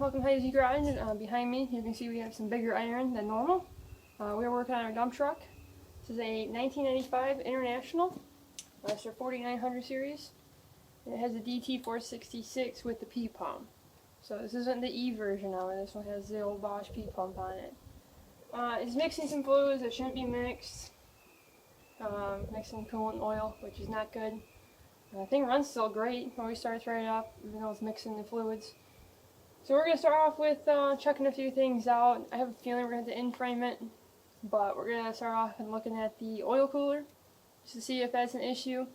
welcome to Heidi's garage. Behind me, you can see we have some bigger iron than normal. We are working on our dump truck. This is a 1995 International. It's our 4900 series. It has a DT466 with the P pump. So this isn't the E version of it. This one has the old Bosch P pump on it. It's mixing some fluids that shouldn't be mixed. Mixing coolant and oil, which is not good. The thing runs still great when we start right up, even though it's mixing the fluids. So we're going to start off with checking a few things out. I have a feeling we're going to have to in-frame it, but we're going to start off and looking at the oil cooler just to see if that's an issue.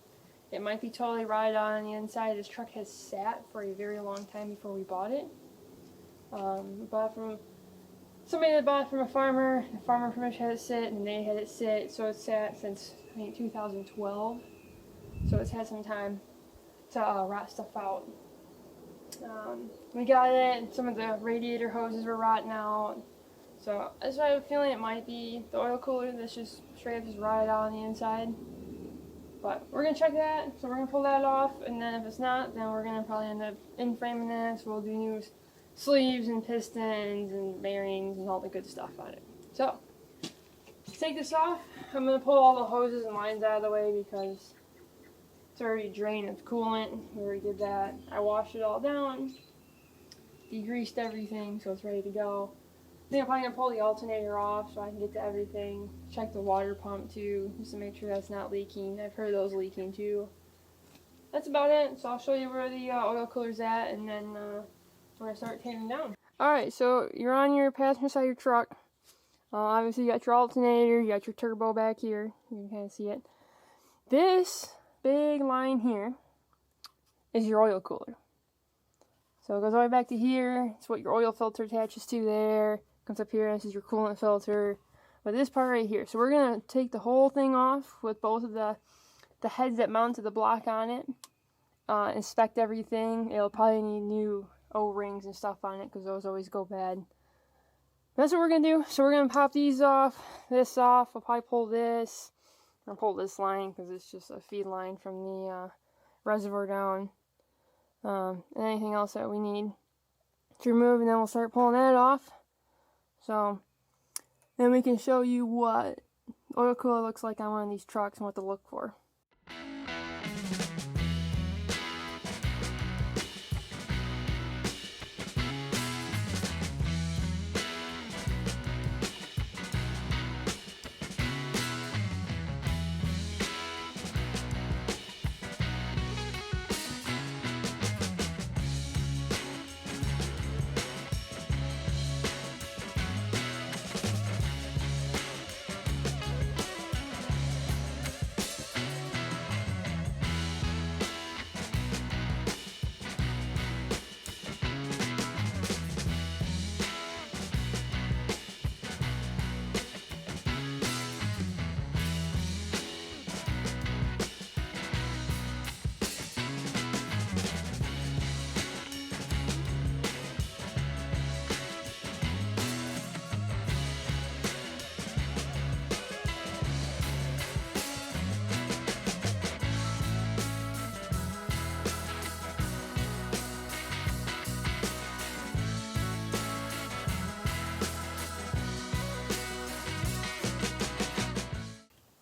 It might be totally rotted on the inside. This truck has sat for a very long time before we bought it. Bought from somebody that bought it from a farmer. The farmer pretty much had it sit, and they had it sit, so it's sat since I think 2012. So it's had some time to rot stuff out. We got it, and some of the radiator hoses were rotting out. So that's why I have a feeling it might be the oil cooler that's just straight up just rotted out on the inside. But we're going to check that, so we're going to pull that off, and then if it's not, then we're going to probably end up in-framing this. We'll do new sleeves and pistons and bearings and all the good stuff on it. So, to take this off, I'm going to pull all the hoses and lines out of the way because it's already drained of coolant. We already did that. I washed it all down, degreased everything, so it's ready to go. I think I'm probably going to pull the alternator off so I can get to everything. Check the water pump too, just to make sure that's not leaking. I've heard those leaking too. That's about it. So I'll show you where the oil cooler's at, and then we're going to start tearing down. Alright, so you're on your passenger side of your truck. Obviously you got your alternator, you got your turbo back here. You can kind of see it. This big line here is your oil cooler. So it goes all the way back to here. It's what your oil filter attaches to there. Comes up here, this is your coolant filter. But this part right here. So we're going to take the whole thing off with both of the heads that mount to the block on it. Inspect everything. It'll probably need new O-rings and stuff on it because those always go bad. That's what we're going to do. So we're going to pop these off, this off. I'll probably pull this. I'll pull this line because it's just a feed line from the reservoir down. And anything else that we need to remove, and then we'll start pulling that off. So then we can show you what oil cooler looks like on one of these trucks and what to look for.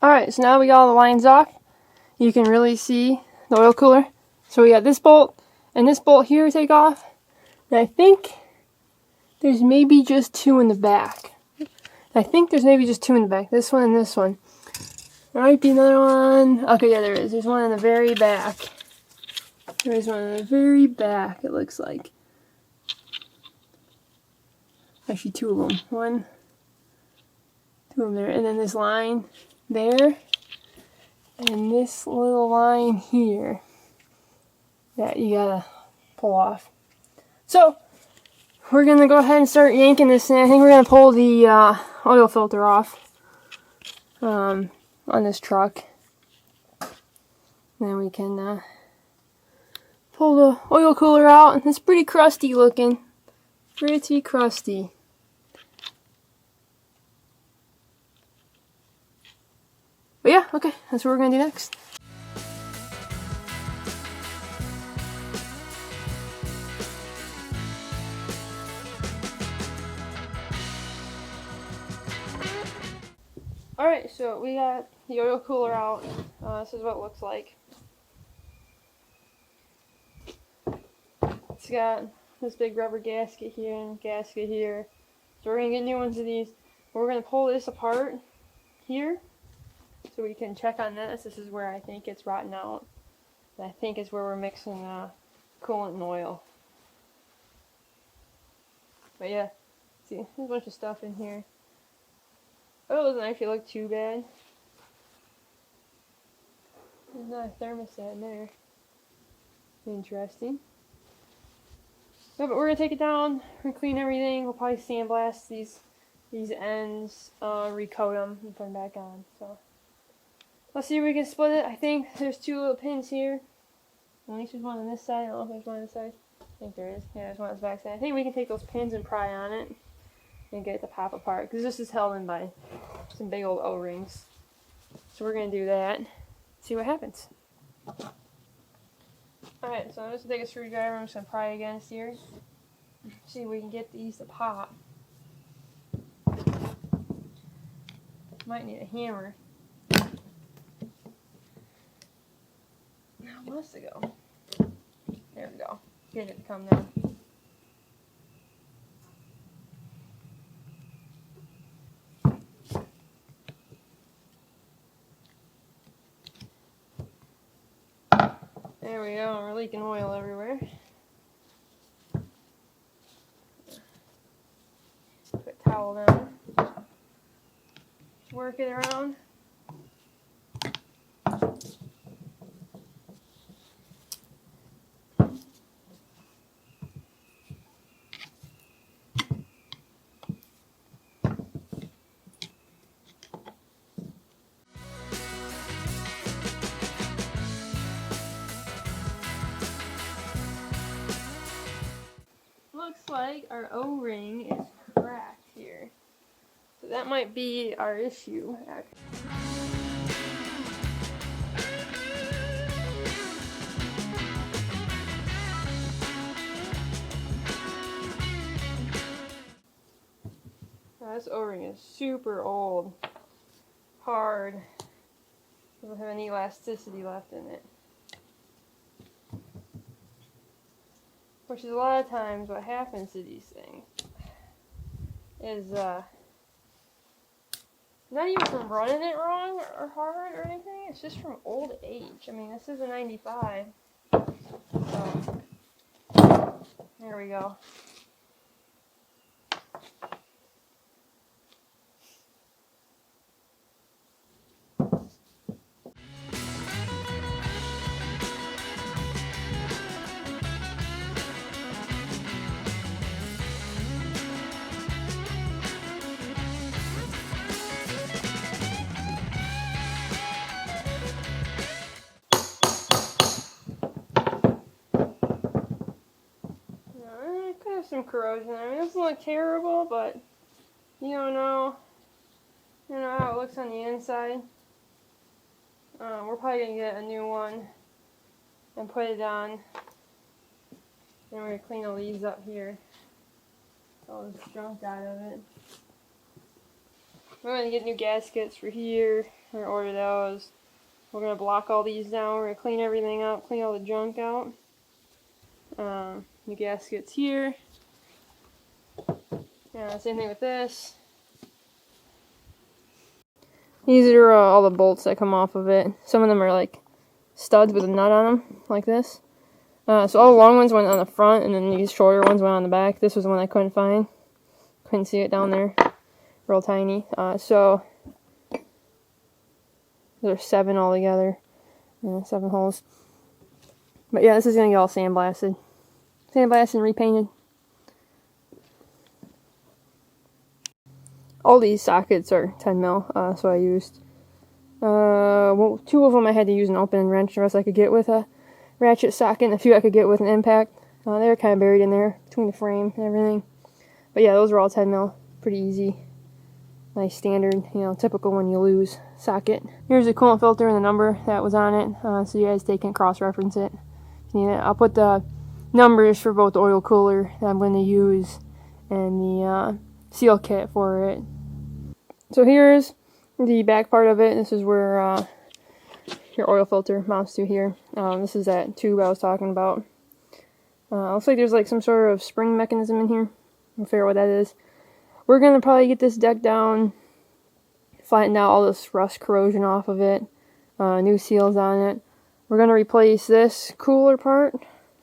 Alright, so now we got all the lines off. You can really see the oil cooler. So we got this bolt and this bolt here to take off. And I think there's maybe just two in the back. This one and this one. There might be another one. Okay, yeah, there is. There's one in the very back. There's one in the very back, it looks like. Actually, two of them. Two of them there. And then this line there, and this little line here that you gotta pull off. So we're gonna go ahead and start yanking this thing. I think we're gonna pull the oil filter off on this truck. Then we can pull the oil cooler out. It's pretty crusty looking. Pretty crusty. But yeah, okay, that's what we're gonna do next. Alright, so we got the oil cooler out. This is what it looks like. It's got this big rubber gasket here and gasket here. So we're going to get new ones of these. We're going to pull this apart here so we can check on this. This is where I think it's rotten out. And I think is where we're mixing coolant and oil. But yeah, see, there's a bunch of stuff in here. Oh, it doesn't actually look too bad. There's not a thermostat in there. Interesting. Yeah, but we're gonna take it down, we're gonna clean everything, we'll probably sandblast these ends, recoat them, and put them back on. So let's see if we can split it. I think there's two little pins here. At least there's one on this side. I don't know if there's one on this side. I think there is. Yeah, there's one on this back side. I think we can take those pins and pry on it and get it to pop apart, because this is held in by some big old O-rings. So we're gonna do that. See what happens. Alright, so I'm just gonna take a screwdriver. I'm just gonna pry against here. See if we can get these to pop. Might need a hammer. Now, wants to go. There we go. Get it to come down. There we go. We're leaking oil everywhere. Put a towel down. Work it around. Looks like our O-ring is cracked here. So that might be our issue, actually. Now, this O-ring is super old, hard, doesn't have any elasticity left in it. Which is a lot of times what happens to these things is not even from running it wrong or hard or anything, it's just from old age. I mean, this is a 95, so there we go. Some corrosion. I mean, it doesn't look terrible, but you don't know. You know how it looks on the inside. We're probably gonna get a new one and put it on. Then we're gonna clean all these up here. All this junk out of it. We're gonna get new gaskets for here. We're gonna order those. We're gonna block all these down. We're gonna clean everything up, clean all the junk out. New gaskets here. Yeah, same thing with this. These are all the bolts that come off of it. Some of them are like studs with a nut on them, like this. So all the long ones went on the front, and then these shorter ones went on the back. This was the one I couldn't find. Couldn't see it down there. Real tiny. So there's 7 altogether. 7 holes. But yeah, this is going to get all sandblasted. Sandblasted and repainted. All these sockets are 10 mil, so I used, well, 2 of them I had to use an open wrench, the rest I could get with a ratchet socket, and a few I could get with an impact. They were kind of buried in there, between the frame and everything. But yeah, those are all 10 mil, pretty easy. Nice standard, you know, typical when you lose socket. Here's the coolant filter and the number that was on it, so you guys can cross-reference it. I'll put the numbers for both the oil cooler that I'm going to use and the seal kit for it. So here's the back part of it. This is where your oil filter mounts to here. This is that tube I was talking about. Looks like there's like some sort of spring mechanism in here. I'll figure out what that is. We're going to probably get this deck down, flatten out all this rust corrosion off of it, new seals on it. We're going to replace this cooler part.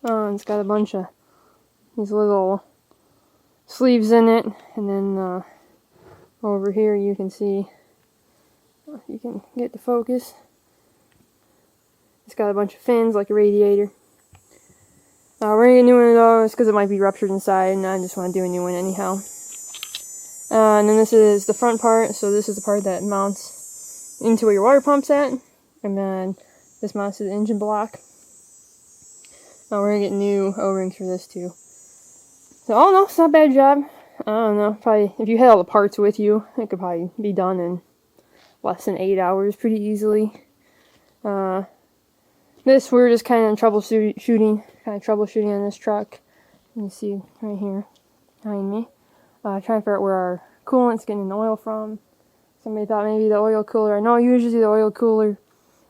It's got a bunch of these little sleeves in it, and then over here you can see, if you can get the focus, it's got a bunch of fins like a radiator. We're going to get a new one of those because it might be ruptured inside, and I just want to do a new one anyhow. And then this is the front part, so this is the part that mounts into where your water pump's at, and then this mounts to the engine block. We're going to get new O-rings for this too. So, oh no, it's not a bad job. I don't know, probably, if you had all the parts with you, it could probably be done in less than 8 hours pretty easily. This, we're just kind of troubleshooting on this truck. You can see right here behind me. Trying to figure out where our coolant's getting the oil from. Somebody thought maybe the oil cooler. I know usually the oil cooler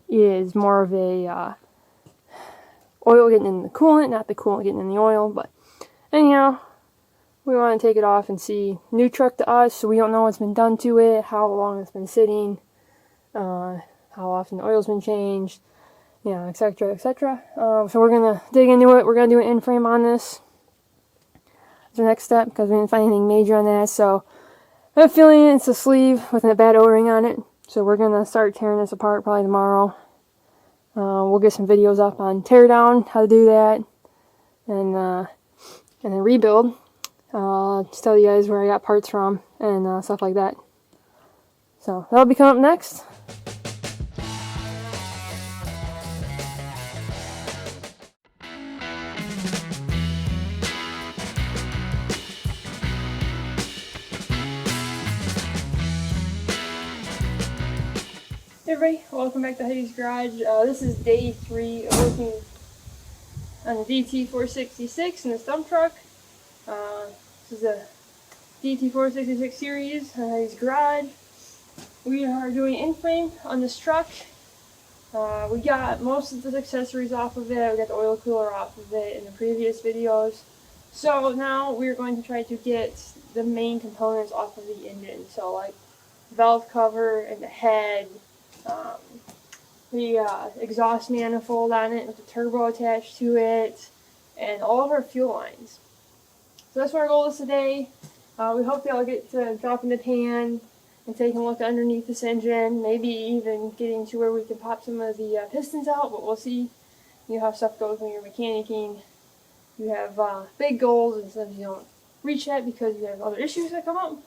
is more of a oil getting in the coolant, not the coolant getting in the oil. But anyhow, we want to take it off and see. New truck to us, so we don't know what's been done to it, how long it's been sitting, how often the oil's been changed, yeah, etc., etc. So we're gonna dig into it. We're gonna do an inframe on this. It's the next step because we didn't find anything major on that. So I have a feeling it's a sleeve with a bad O-ring on it. So we're gonna start tearing this apart probably tomorrow. We'll get some videos up on tear down, how to do that, and then rebuild. Just tell you guys where I got parts from and stuff like that. So that'll be coming up next. Hey everybody, welcome back to Heidi's Garage. This is day 3 of working on the DT466 in this dump truck. This is a DT466 series on Heidi's Garage. We are doing in-frame on this truck. We got most of the accessories off of it. We got the oil cooler off of it in the previous videos. So now we're going to try to get the main components off of the engine. So like valve cover and the head. The exhaust manifold on it with the turbo attached to it, and all of our fuel lines. So that's what our goal is today. We hope y'all get to drop in the pan and take a look underneath this engine, maybe even getting to where we can pop some of the pistons out, but we'll see. You know how stuff goes when you're mechanicking. You have big goals and sometimes you don't reach that because you have other issues that come up.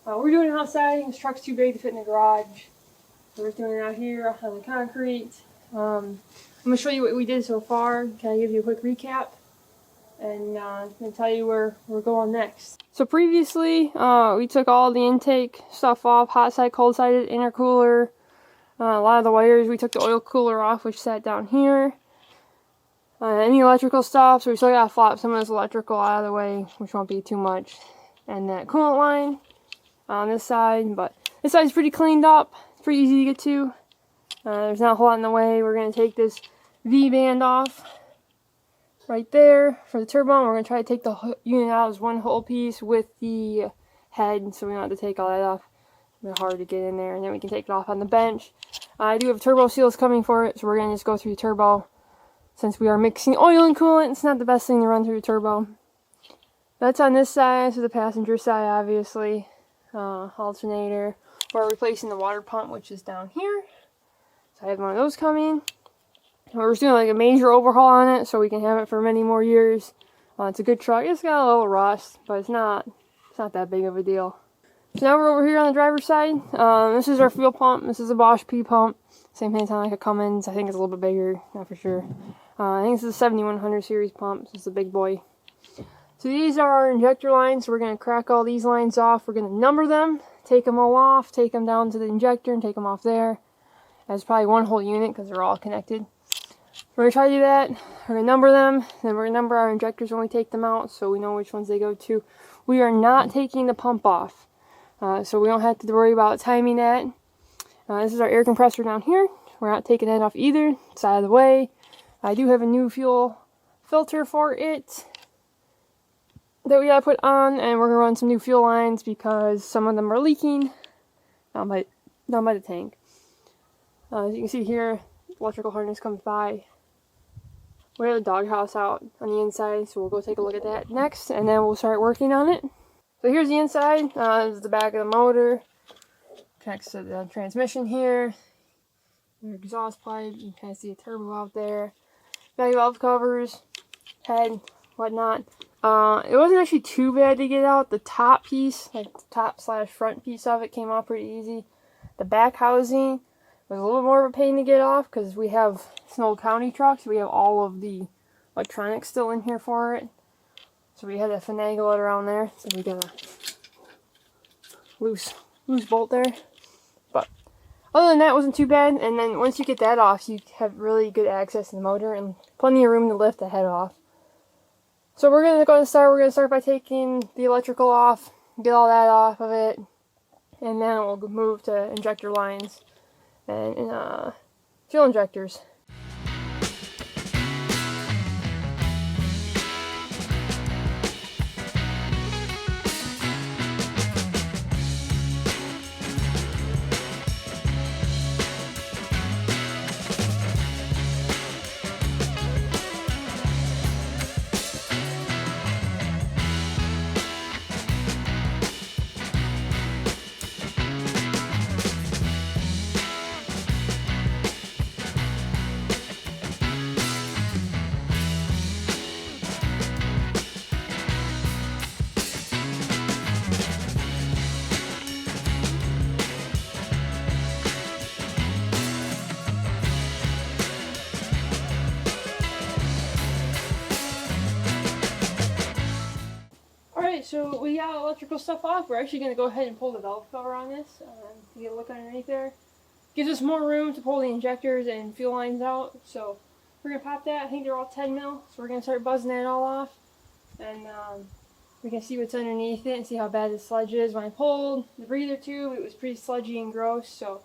We're doing it outside. This truck's too big to fit in the garage. So we're doing it out here on the concrete. I'm going to show you what we did so far, kind of give you a quick recap, and tell you where we're going next. So previously, we took all the intake stuff off, hot side, cold sided, intercooler, a lot of the wires. We took the oil cooler off, which sat down here. Any electrical stuff, so we still got to flop some of this electrical out of the way, which won't be too much. And that coolant line on this side, but this side's pretty cleaned up. Pretty easy to get to. There's not a whole lot in the way. We're going to take this V-band off right there for the turbo. And we're going to try to take the unit out as one whole piece with the head, so we don't have to take all that off. It's a bit hard to get in there, and then we can take it off on the bench. I do have turbo seals coming for it, so we're going to just go through the turbo. Since we are mixing oil and coolant, it's not the best thing to run through the turbo. That's on this side, so the passenger side, obviously. Alternator. We're replacing the water pump, which is down here. So I have one of those coming. We're just doing like a major overhaul on it so we can have it for many more years. It's a good truck. It's got a little rust, but it's not that big of a deal. So now we're over here on the driver's side. This is our fuel pump. This is a Bosch P pump. Same thing like a Cummins. I think it's a little bit bigger, not for sure. I think this is a 7100 series pump. This is a big boy. So these are our injector lines. So we're going to crack all these lines off. We're going to number them. Take them all off, take them down to the injector, and take them off there. That's probably one whole unit because they're all connected. We're going to try to do that. We're going to number them, then we're going to number our injectors when we take them out so we know which ones they go to. We are not taking the pump off, so we don't have to worry about timing that. This is our air compressor down here. We're not taking that off either. It's out of the way. I do have a new fuel filter for it that we gotta put on, and we're gonna run some new fuel lines because some of them are leaking down by the tank. As you can see here, electrical harness comes by. We have the doghouse out on the inside, so we'll go take a look at that next, and then we'll start working on it. So here's the inside. This is the back of the motor. Connects to the transmission here. Your exhaust pipe. You can kind of see a turbo out there. Got valve covers, head, whatnot. It wasn't actually too bad to get out. The top piece, like the top / front piece of it, came off pretty easy. The back housing was a little more of a pain to get off because we have it's an old county truck, so we have all of the electronics still in here for it. So we had to finagle it around there. So we got a loose bolt there. But other than that, it wasn't too bad. And then once you get that off, you have really good access to the motor and plenty of room to lift the head off. So we're going to start by taking the electrical off, get all that off of it, and then we'll move to injector lines and fuel injectors. So we got electrical stuff off. We're actually going to go ahead and pull the valve cover on this to get a look underneath there. Gives us more room to pull the injectors and fuel lines out. So we're going to pop that. I think they're all 10 mil. So we're going to start buzzing that all off. And we can see what's underneath it and see how bad the sludge is. When I pulled the breather tube, it was pretty sludgy and gross. So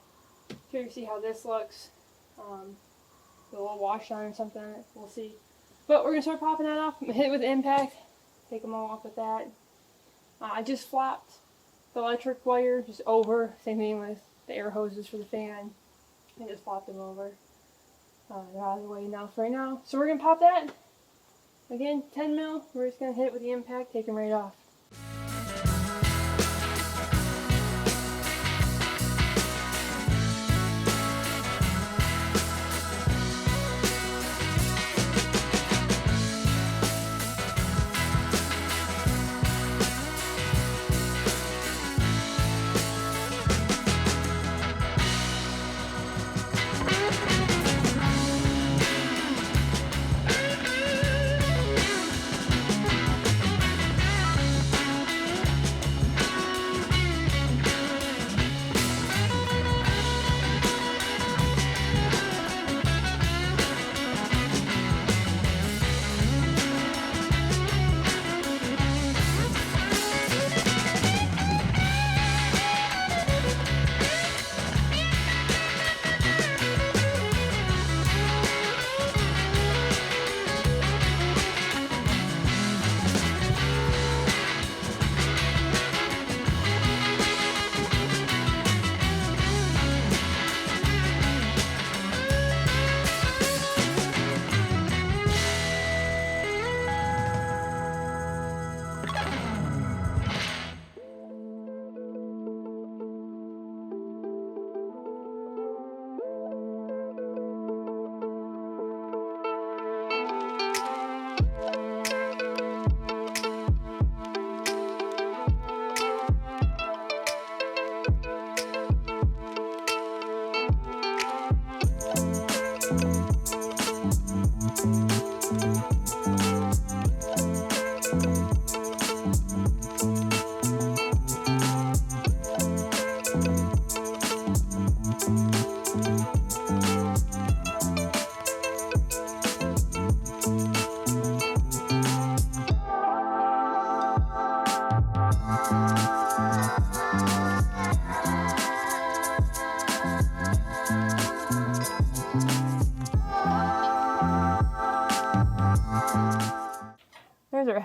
here you see how this looks. A little wash on or something. We'll see. But we're going to start popping that off. Hit it with impact. Take them all off with that. I just flopped the electric wire just over. Same thing with the air hoses for the fan. I just flopped them over. They're out of the way enough right now. So we're going to pop that. Again, 10 mil. We're just going to hit it with the impact, take them right off.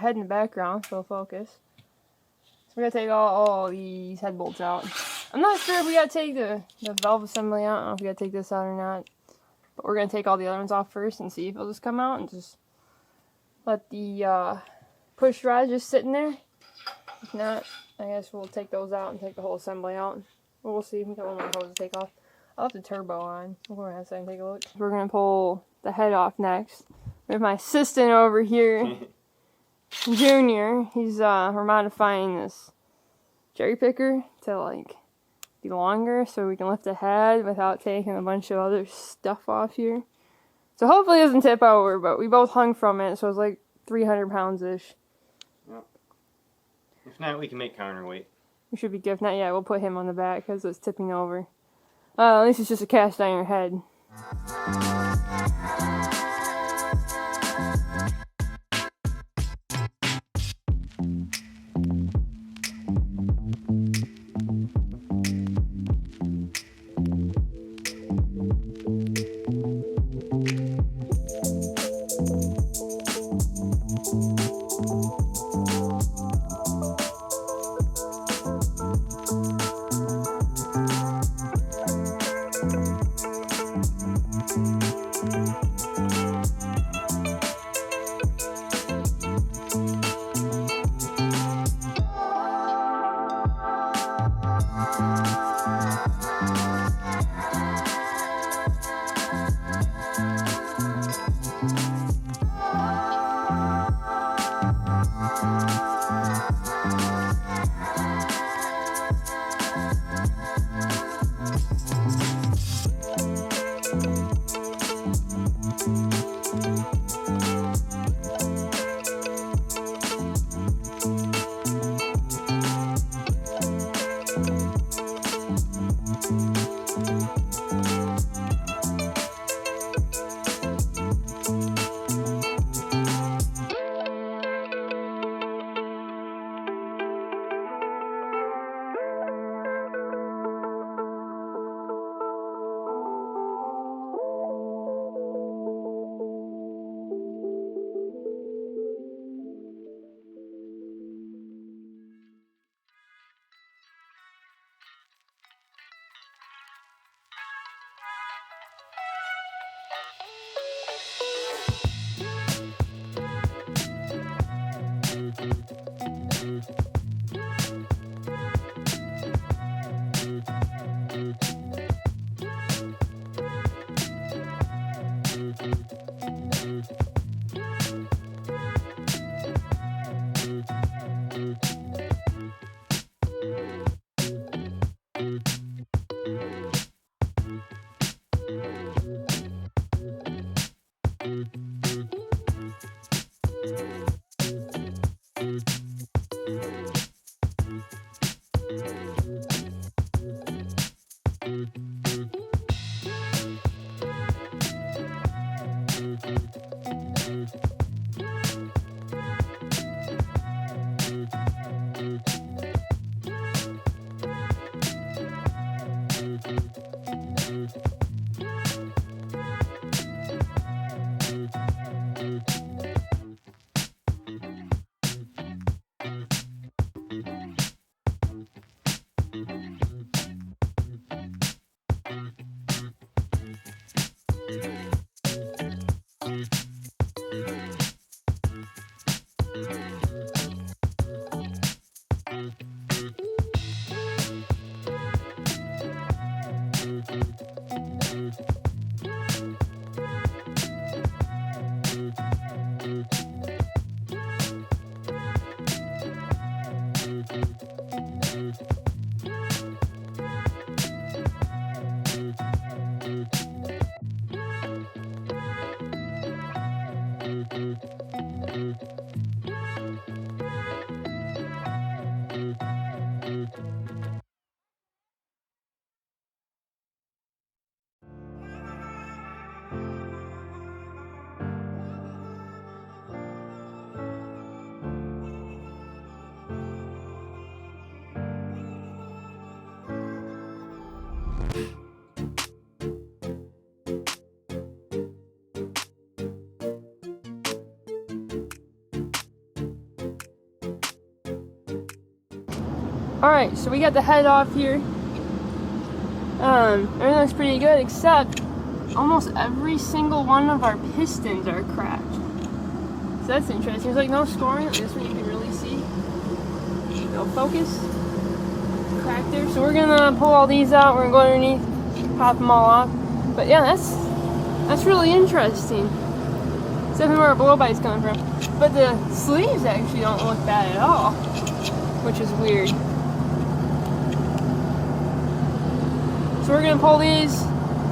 head in the background, so focus. So we're gonna take all these head bolts out. I'm not sure if we gotta take the valve assembly out. I don't know if we gotta take this out or not. But we're gonna take all the other ones off first and see if it'll just come out, and just let the push rod just sit in there. If not, I guess we'll take those out and take the whole assembly out. We'll see. We got one more hose to take off. I'll have the turbo on. We'll go ahead and take a look. We're gonna pull the head off next. We have my assistant over here, Junior. He's we're modifying this cherry picker to like be longer so we can lift the head without taking a bunch of other stuff off here. So hopefully it doesn't tip over, but we both hung from it, so it's like 300 pounds-ish. Yep. If not, we can make counterweight. We should be good. If not, yeah, we'll put him on the back because it's tipping over. At least it's just a cast iron head. Alright, so we got the head off here. Everything looks pretty good except almost every single one of our pistons are cracked. So that's interesting. There's like no scoring. This one you can really see. No focus. Crack there. So we're gonna pull all these out. We're gonna go underneath, pop them all off. But yeah, that's really interesting. Except where our blow bite's coming from. But the sleeves actually don't look bad at all, which is weird. So we're gonna pull these,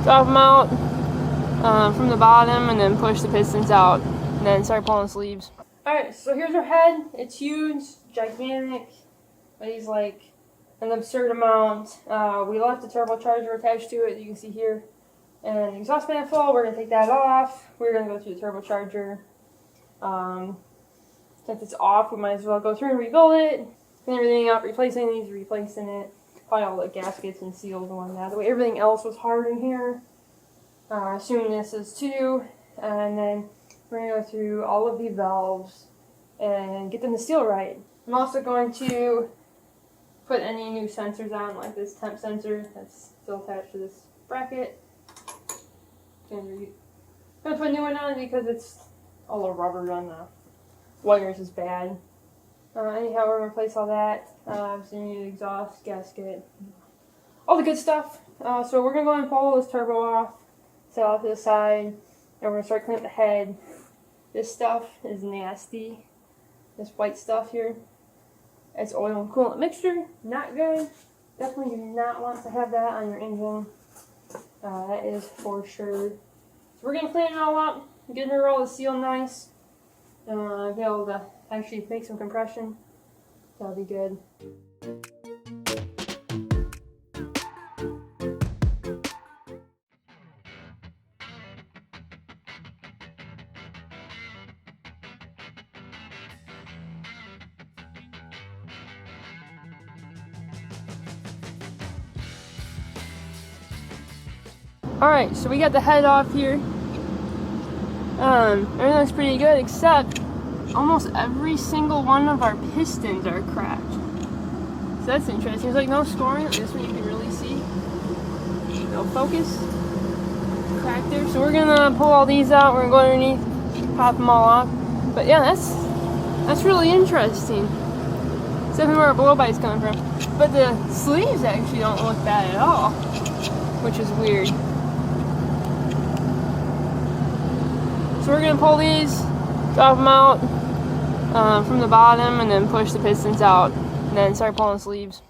drop them out from the bottom, and then push the pistons out, and then start pulling the sleeves. Alright, so here's our head. It's huge, gigantic, weighs like an absurd amount. We left the turbocharger attached to it, you can see here. And the exhaust manifold, we're going to take that off. We're going to go through the turbocharger. Since it's off, we might as well go through and rebuild it. Clean everything up, replacing these, replacing it. Probably all the gaskets and seals and whatnot. The way everything else was hard in here. Assuming this is too. And then we're going to go through all of the valves and get them to seal right. I'm also going to put any new sensors on, like this temp sensor that's still attached to this bracket. I'm going to put a new one on because it's all the rubber on the wires is bad. Anyhow, we're going to replace all that. So you need exhaust, gasket, all the good stuff. So we're going to go and pull this turbo off, set off to the side, and we're going to start cleaning up the head. This stuff is nasty. This white stuff here. It's oil and coolant mixture. Not good. Definitely do not want to have that on your engine. That is for sure. So we're going to clean it all up, get her all the seal nice, be able to actually make some compression. That'll be good. Alright, so we got the head off here. Everything looks pretty good except almost every single one of our pistons are cracked. So that's interesting. There's like no scoring. This one you can really see. No focus. Crack there. So we're gonna pull all these out. We're gonna go underneath, pop them all off. But yeah, that's really interesting. Except where our blow bite's coming from. But the sleeves actually don't look bad at all, which is weird. So we're going to pull these, drop them out from the bottom, and then push the pistons out, and then start pulling the sleeves.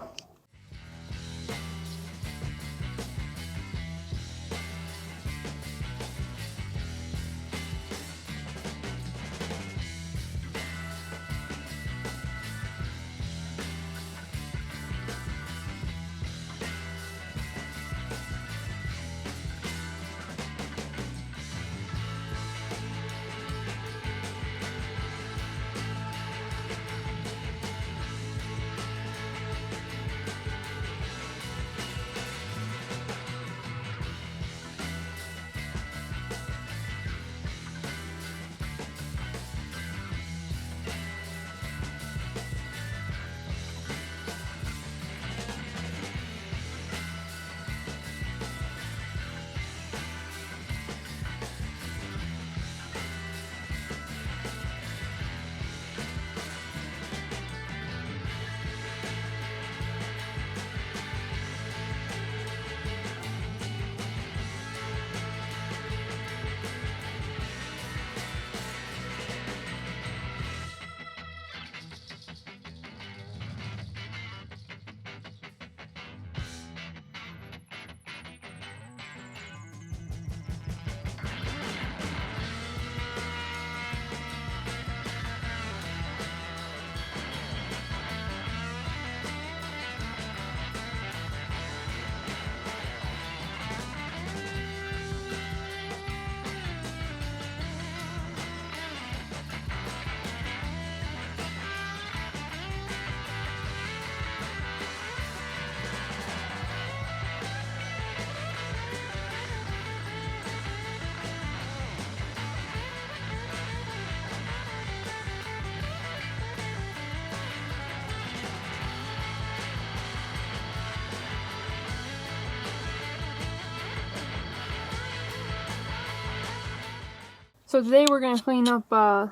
So today we're going to clean up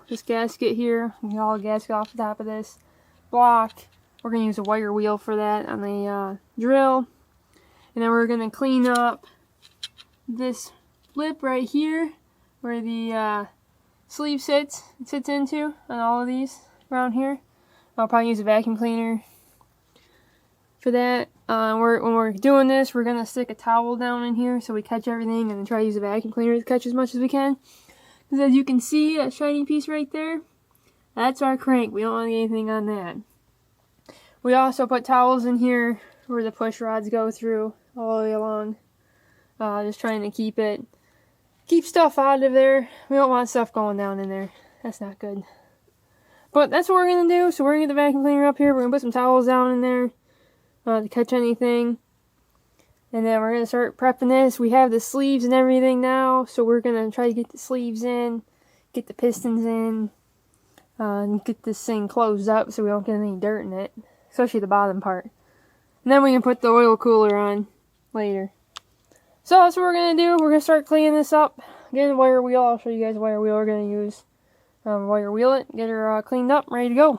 this gasket here. We get all the gasket off the top of this block. We're going to use a wire wheel for that on the drill. And then we're going to clean up this lip right here where the sleeve sits into on all of these around here. I'll probably use a vacuum cleaner for that. When we're doing this, we're going to stick a towel down in here so we catch everything, and then try to use a vacuum cleaner to catch as much as we can. Because as you can see, that shiny piece right there, that's our crank. We don't want anything on that. We also put towels in here where the push rods go through all the way along. Just trying to keep stuff out of there. We don't want stuff going down in there. That's not good. But that's what we're going to do. So we're going to get the vacuum cleaner up here. We're going to put some towels down in there to catch anything. And then we're going to start prepping this. We have the sleeves and everything now. So we're going to try to get the sleeves in, get the pistons in, and get this thing closed up so we don't get any dirt in it. Especially the bottom part. And then we can put the oil cooler on later. So that's what we're going to do. We're going to start cleaning this up. Again, wire wheel. I'll show you guys the wire wheel we're going to use. Wire wheel it, get her cleaned up, ready to go.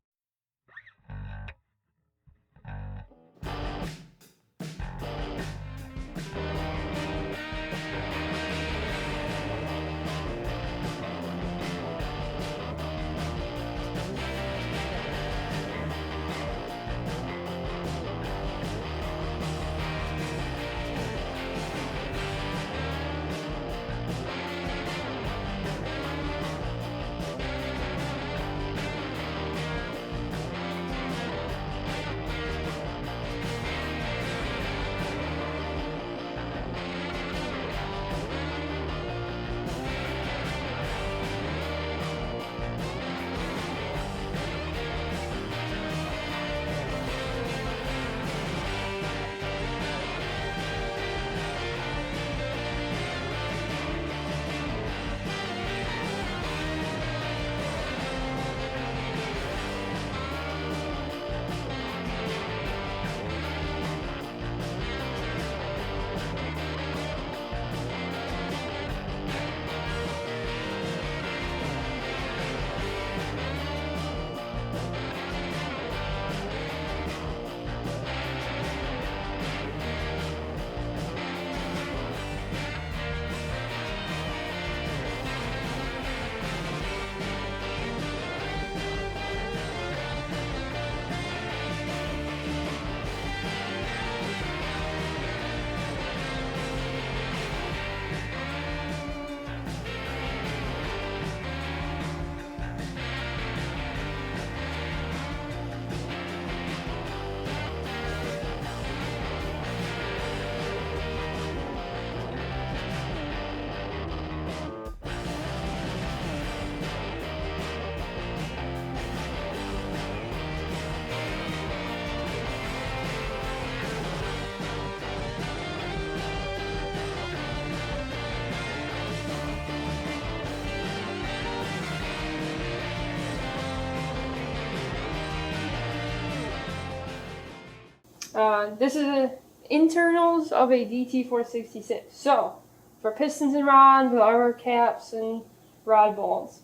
This is the internals of a DT466. So, for pistons and rods, with our caps and rod bolts.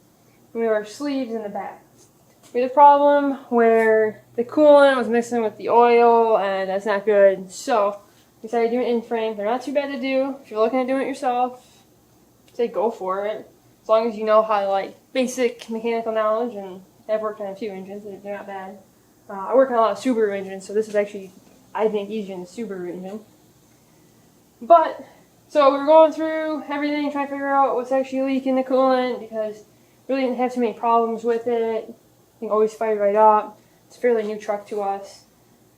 We have our sleeves in the back. We had a problem where the coolant was mixing with the oil, and that's not good. So, we decided to do an in-frame. They're not too bad to do. If you're looking at doing it yourself, say go for it. As long as you know how to, like, basic mechanical knowledge, and I've worked on a few engines, they're not bad. I work on a lot of Subaru engines, so this is actually, I think, easier than the Subaru engine. But, so we were going through everything, trying to figure out what's actually leaking the coolant, because we really didn't have too many problems with it. You can always fire right up. It's a fairly new truck to us.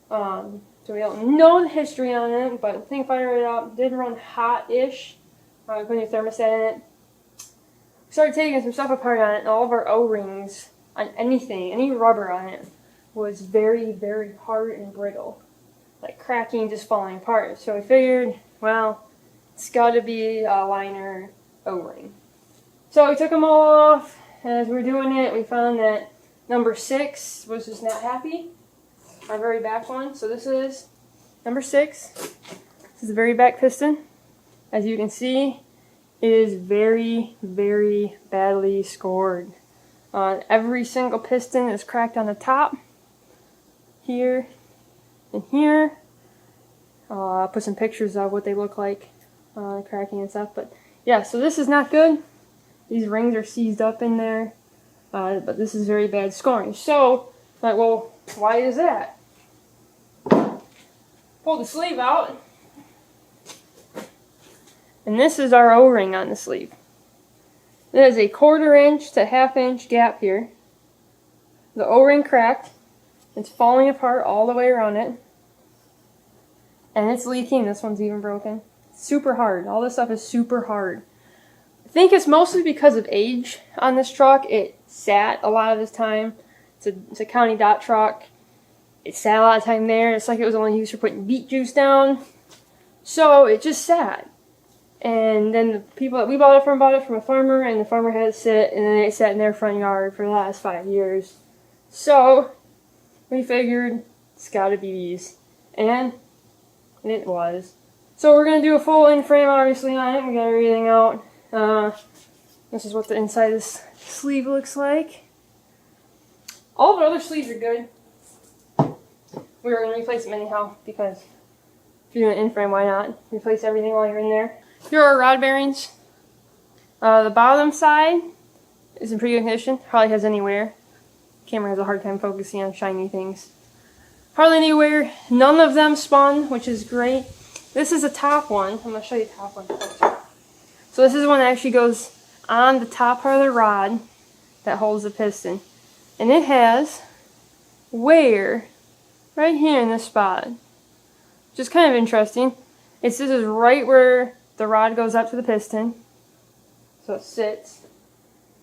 So we don't know the history on it, but the thing fired right up. Did run hot-ish. We put a new thermostat in it. We started taking some stuff apart on it, and all of our O-rings on anything, any rubber on it, was very, very hard and brittle. Like cracking, just falling apart. So we figured, well, it's got to be a liner O-ring. So we took them all off, and as we were doing it, we found that number 6 was just not happy. Our very back one. So this is number 6. This is the very back piston. As you can see, It is very, very badly scored. Every single piston is cracked on the top, here, and here. I'll put some pictures of what they look like, cracking and stuff. But yeah, so this is not good. These rings are seized up in there, but this is very bad scoring. So, like, well, why is that? Pull the sleeve out, and this is our O-ring on the sleeve. There's a 1/4 inch to 1/2 inch gap here. The O-ring cracked. It's falling apart all the way around it. And it's leaking. This one's even broken. Super hard. All this stuff is super hard. I think it's mostly because of age on this truck. It sat a lot of this time. It's a county dot truck. It sat a lot of time there. It's like it was only used for putting beet juice down. So it just sat. And then the people that we bought it from a farmer, and the farmer had it sit, and then it sat in their front yard for the last 5 years. So we figured it's gotta be these. And it was. So we're going to do a full in-frame obviously on it. We got everything out. This is what the inside of this sleeve looks like. All of our other sleeves are good. We were going to replace them anyhow because if you're doing in-frame, why not? Replace everything while you're in there. Here are our rod bearings. The bottom side is in pretty good condition. Hardly has any wear. Camera has a hard time focusing on shiny things. Hardly any wear. None of them spun, which is great. This is the top one. I'm going to show you the top one first. So this is one that actually goes on the top part of the rod that holds the piston. And it has wear right here in this spot. Which is kind of interesting. This is right where the rod goes up to the piston. So it sits.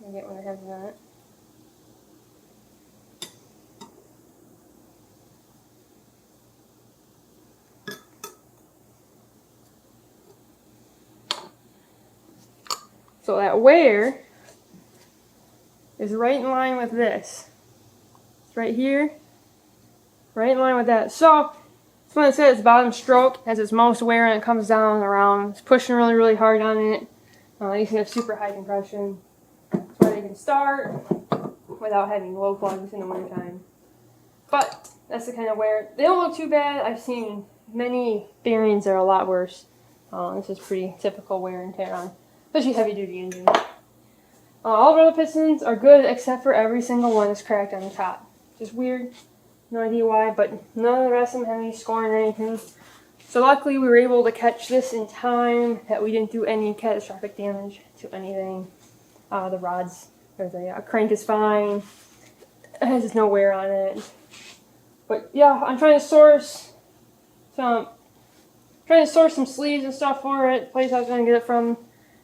Let me get one that has on it. So that wear is right in line with this. It's right here. Right in line with that. So, it's when it says its bottom stroke has its most wear and it comes down around. It's pushing really, really hard on it. You can have super high compression. That's why they can start without having low plugs in the wintertime. But, that's the kind of wear. They don't look too bad. I've seen many bearings that are a lot worse. This is pretty typical wear and tear on. Especially heavy duty engine. All of our other pistons are good except for every single one is cracked on the top. Just weird. No idea why, but none of the rest of them have any scoring or anything. So luckily we were able to catch this in time that we didn't do any catastrophic damage to anything. The rods, or the crank is fine. It has no wear on it. But yeah, I'm trying to source some sleeves and stuff for it. The place I was going to get it from,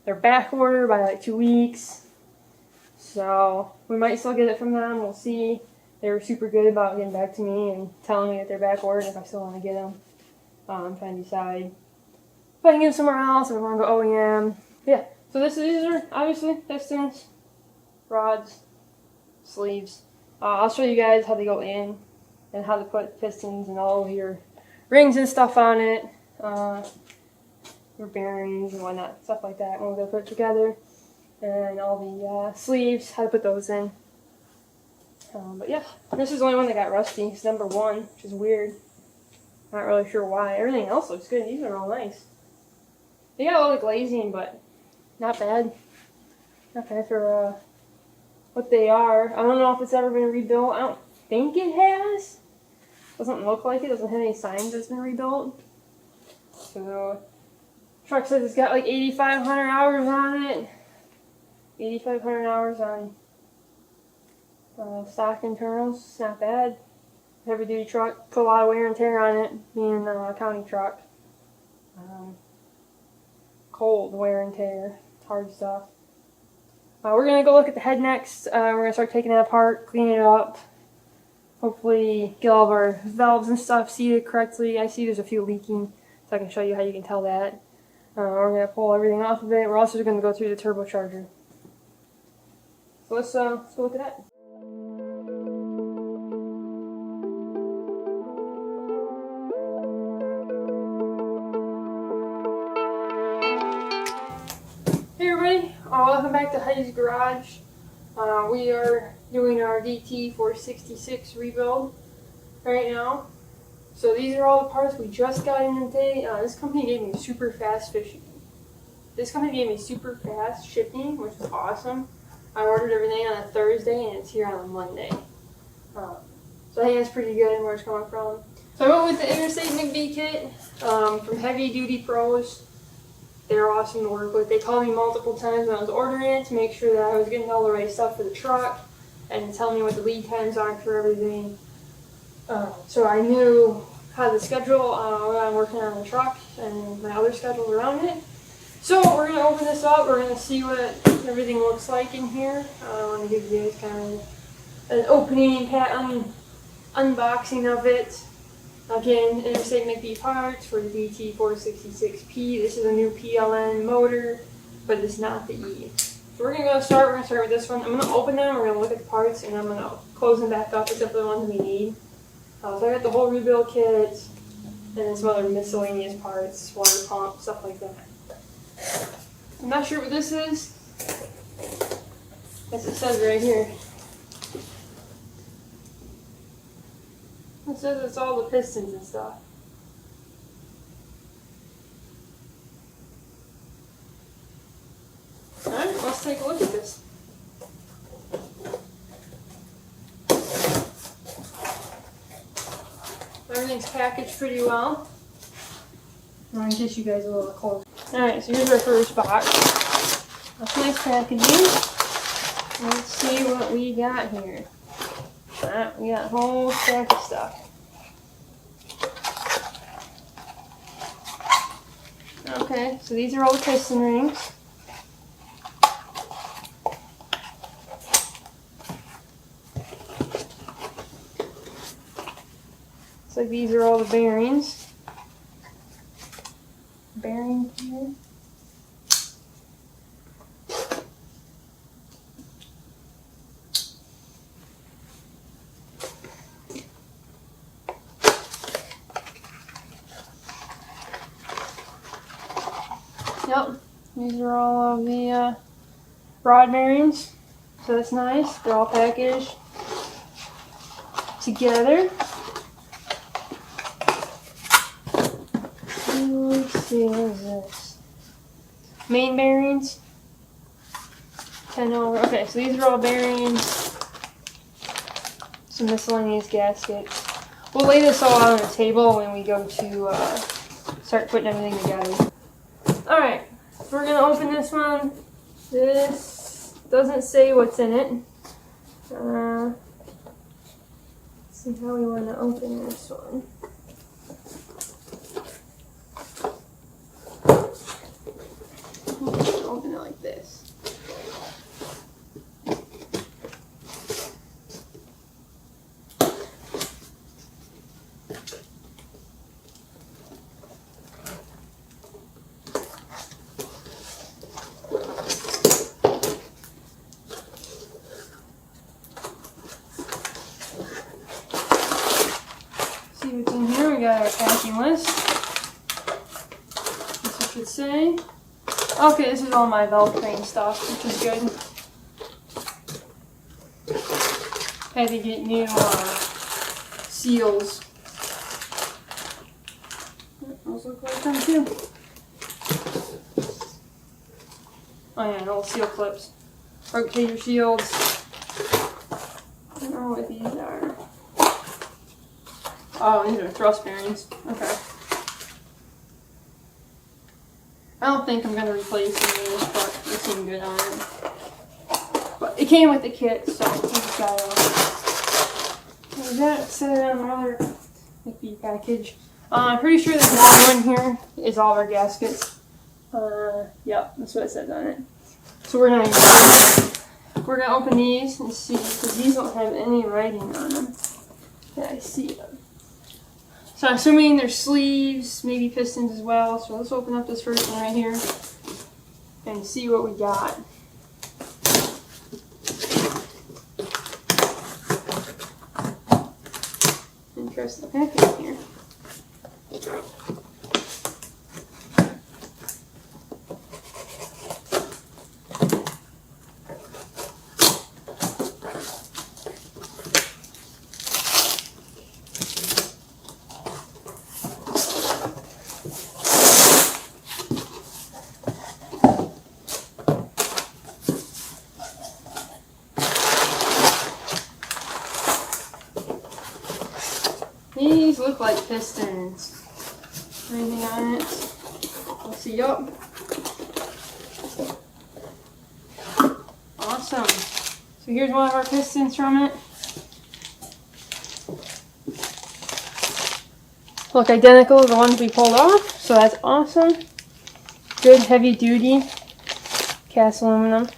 they're back order by like 2 weeks. So we might still get it from them. We'll see. They were super good about getting back to me and telling me that they're back ordered if I still want to get them. I'm trying to decide if I can get them somewhere else or if I want to go OEM. Yeah. So these are obviously pistons, rods, sleeves. I'll show you guys how they go in and how to put pistons and all of your rings and stuff on it. Your bearings and whatnot, stuff like that. When we're going to put it together. And all the sleeves, how to put those in. But yeah, this is the only one that got rusty. It's number 1, which is weird. Not really sure why. Everything else looks good. These are all nice. They got a little glazing, but not bad. Not bad for what they are. I don't know if it's ever been rebuilt. I don't think it has. Doesn't look like it. Doesn't have any signs that it's been rebuilt. So, truck says it's got like 8,500 hours on it. 8,500 hours on stock internals. It's not bad. Heavy duty truck. Put a lot of wear and tear on it, being a county truck. Cold wear and tear. It's hard stuff. We're going to go look at the head next. We're going to start taking it apart, cleaning it up. Hopefully get all of our valves and stuff seated correctly. I see there's a few leaking, so I can show you how you can tell that. We're going to pull everything off of it. We're also going to go through the turbocharger. So let's go look at that. Hey everybody, welcome back to Heidi's Garage. We are doing our DT466 rebuild right now. So these are all the parts we just got in today. This company gave me super fast shipping. Which is awesome. I ordered everything on a Thursday and it's here on a Monday. So I think that's pretty good where it's coming from. So I went with the Interstate McBee kit from Heavy Duty Pros. They're awesome to work with. They called me multiple times when I was ordering it to make sure that I was getting all the right stuff for the truck and tell me what the lead times are for everything. So I knew how to schedule when I'm working on the truck and my other schedules around it. So we're going to open this up. We're going to see what everything looks like in here. I want to give you guys kind of an opening unboxing of it. Again, Interstate McBee parts for the DT466P. This is a new PLN motor, but it's not the E. So we're going to start with this one. I'm going to open them, we're going to look at the parts, and I'm going to close them back up except for the ones we need. So I got the whole rebuild kit, and then some other miscellaneous parts, water pump, stuff like that. I'm not sure what this is. As it says right here. It says it's all the pistons and stuff. Alright, let's take a look at this. Everything's packaged pretty well. I'm going to get you guys a little closer. Alright, so here's our first box. That's nice packaging. Let's see what we got here. Alright, we got a whole stack of stuff. Okay, so these are all the piston rings. So these are all the bearings. Bearing here. Yep, these are all of the rod bearings, so that's nice. They're all packaged together. Let's see, what is this? Main bearings. 10 over. Okay, so these are all bearings. Some miscellaneous gaskets. We'll lay this all out on the table when we go to start putting everything together. Alright, so we're going to open this one. This doesn't say what's in it. Let's see how we want to open this one. Open it like this. See what's in here. We got our packing list. This should say. Okay, this is all my Velcro stuff, which is good. Had to get new seals. Those look like them too. Oh yeah, little seal clips. Rotator shields. I don't know what these are. Oh, these are thrust bearings. Okay. I don't think I'm going to replace any of this, but they seem good on it. But it came with the kit, so we just got it. That set it on another McBee package. I'm pretty sure this long one here is all our gaskets. Yep, that's what it says on it. So we're going to open these and see, because these don't have any writing on them. Yeah, I see them. So I'm assuming there's sleeves, maybe pistons as well. So let's open up this first one right here and see what we got. Interesting packaging here. like pistons. Anything on it? Let's see. Yup. Awesome. So here's one of our pistons from it. Look identical to the ones we pulled off, so that's awesome. Good heavy duty cast aluminum.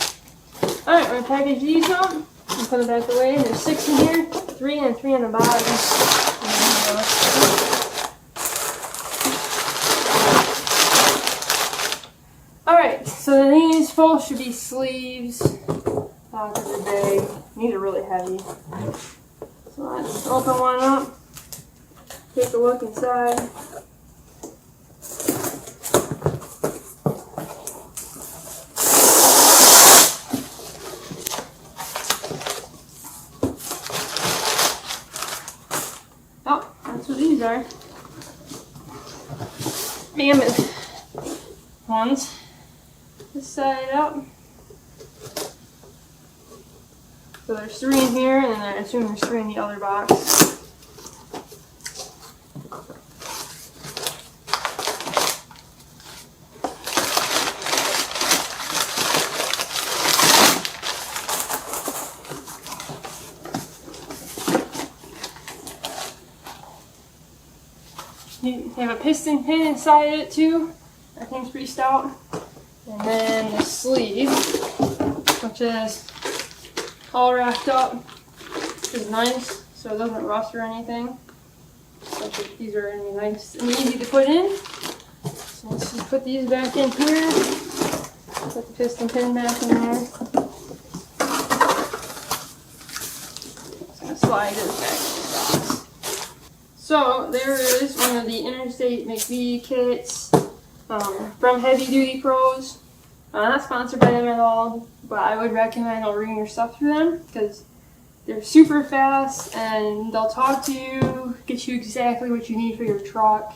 Alright, we're gonna package these up and put them back away. There's 6 in here, 3 and 3 on the bottom. Alright, so these full should be sleeves. Because they're big. These are really heavy. So let's open one up. Take a look inside. Oh, that's what these are. Mammoth ones. This side up. So there's 3 in here, and then I assume there's 3 in the other box. You have a piston pin inside it too. That thing's pretty stout. And then the sleeve, which is all wrapped up, which is nice, so it doesn't rust or anything. So these are going to be nice and easy to put in. So let's just put these back in here. Put the piston pin back in there. Just going to slide this back in the box. So there is one of the Interstate McVie kits from Heavy Duty Pros. Not sponsored by them at all, but I would recommend ordering your stuff through them because they're super fast and they'll talk to you, get you exactly what you need for your truck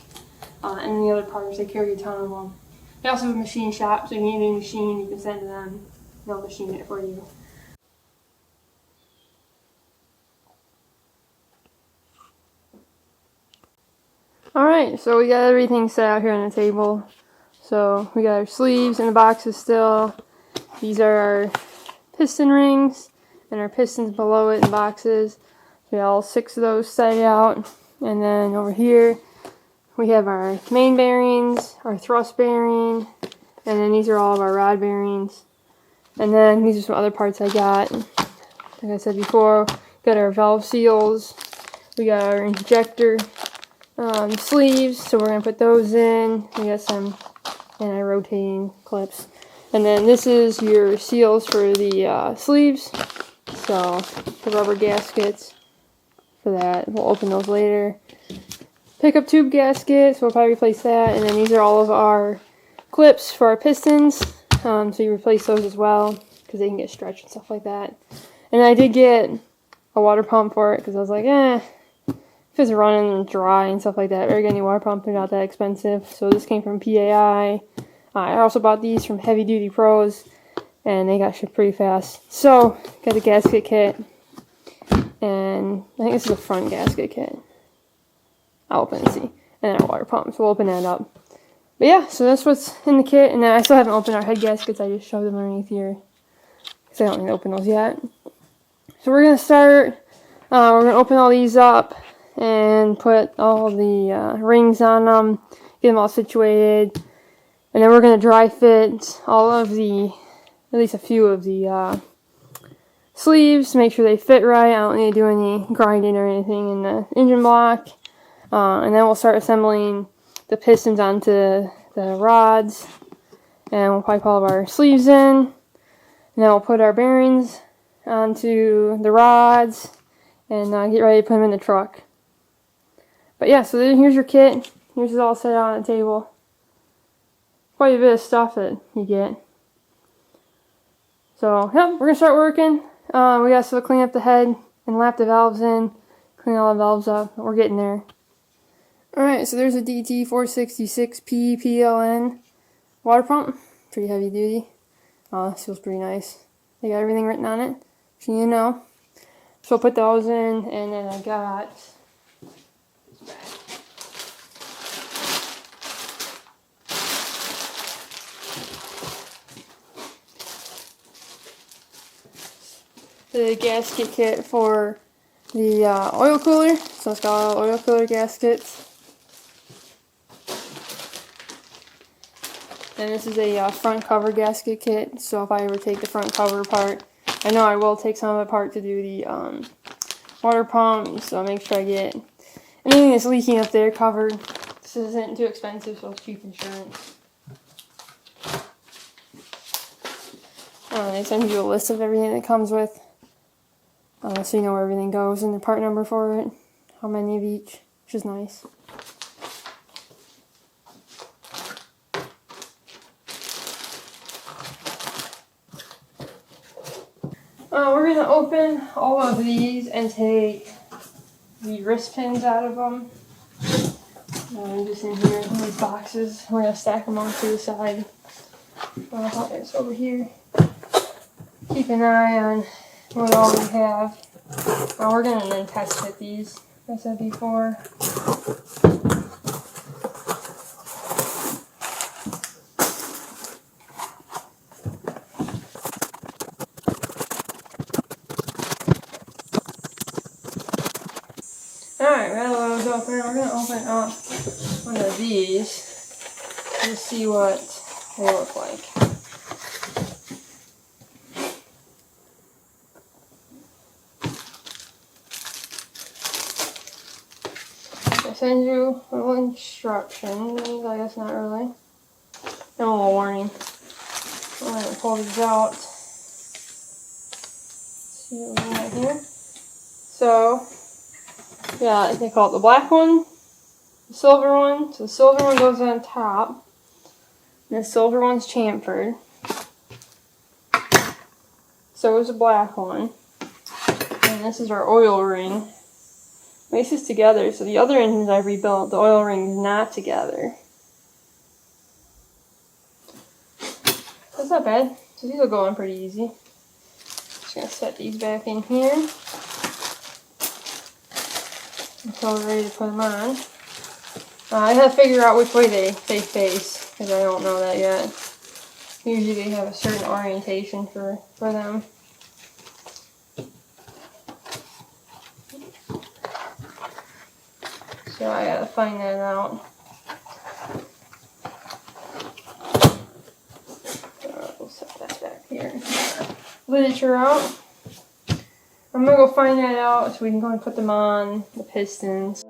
and the other parts. They carry a ton of them. They also have a machine shop, so if you need a machine, you can send to them. They'll machine it for you. Alright, so we got everything set out here on the table. So we got our sleeves in the boxes still. These are our piston rings and our pistons below it in boxes. We got all 6 of those set out. And then over here we have our main bearings, our thrust bearing, and then these are all of our rod bearings. And then these are some other parts I got. Like I said before, got our valve seals. We got our injector sleeves, so we're going to put those in. We got some anti-rotating clips. And then this is your seals for the sleeves. So the rubber gaskets for that. We'll open those later. Pickup tube gaskets, we'll probably replace that. And then these are all of our clips for our pistons. So you replace those as well because they can get stretched and stuff like that. And I did get a water pump for it because I was like, if it's running dry and stuff like that, or getting a water pump, they're not that expensive. So this came from PAI. I also bought these from Heavy Duty Pros, and they got shipped pretty fast. So, got the gasket kit, and I think this is a front gasket kit. I'll open and see. And then our water pump, so we'll open that up. But yeah, so that's what's in the kit, and then I still haven't opened our head gaskets. I just shoved them underneath here, because I don't need to open those yet. So we're going to start, we're going to open all these up, and put all the rings on them, get them all situated, and then we're going to dry fit all of the, at least a few of the sleeves to make sure they fit right. I don't need to do any grinding or anything in the engine block, and then we'll start assembling the pistons onto the rods, and we'll pipe all of our sleeves in, and then we'll put our bearings onto the rods, and get ready to put them in the truck. But yeah, so here's your kit. Here's it all set out on the table. Quite a bit of stuff that you get. So, yep, we're going to start working. We got to still clean up the head and lap the valves in. Clean all the valves up. We're getting there. Alright, so there's a DT466 PLN water pump. Pretty heavy duty. This feels pretty nice. They got everything written on it, so you know. So I'll put those in, and then I got the gasket kit for the oil cooler. So it's got all oil cooler gaskets. And this is a front cover gasket kit. So if I ever take the front cover apart, I know I will take some of it apart to do the water pump. So I'll make sure I get anything that's leaking up there covered. This isn't too expensive, so it's cheap insurance. They send you a list of everything that comes with, so you know where everything goes and the part number for it, how many of each, which is nice. We're going to open all of these and take the wrist pins out of them. Just in here in these boxes. We're going to stack them on to the side. It's over here. Keep an eye on what all we have. We're going to then test fit these, as I said before. Alright, now that was open, we're going to open up one of these to see what they look like. I send you little instructions, I guess not really. And a little warning. I'm going to pull these out. See what we got here. So, yeah, they call it the black one, the silver one. So the silver one goes on top. And the silver one's chamfered. So is the black one. And this is our oil ring. This is together, so the other engines I rebuilt, the oil ring is not together. That's not bad. So these will go on pretty easy. Just gonna set these back in here until we're ready to put them on. I have to figure out which way they face, because I don't know that yet. Usually they have a certain orientation for them. So I gotta find that out. We'll set that back here. Literature out. I'm gonna go find that out so we can go and put them on the pistons.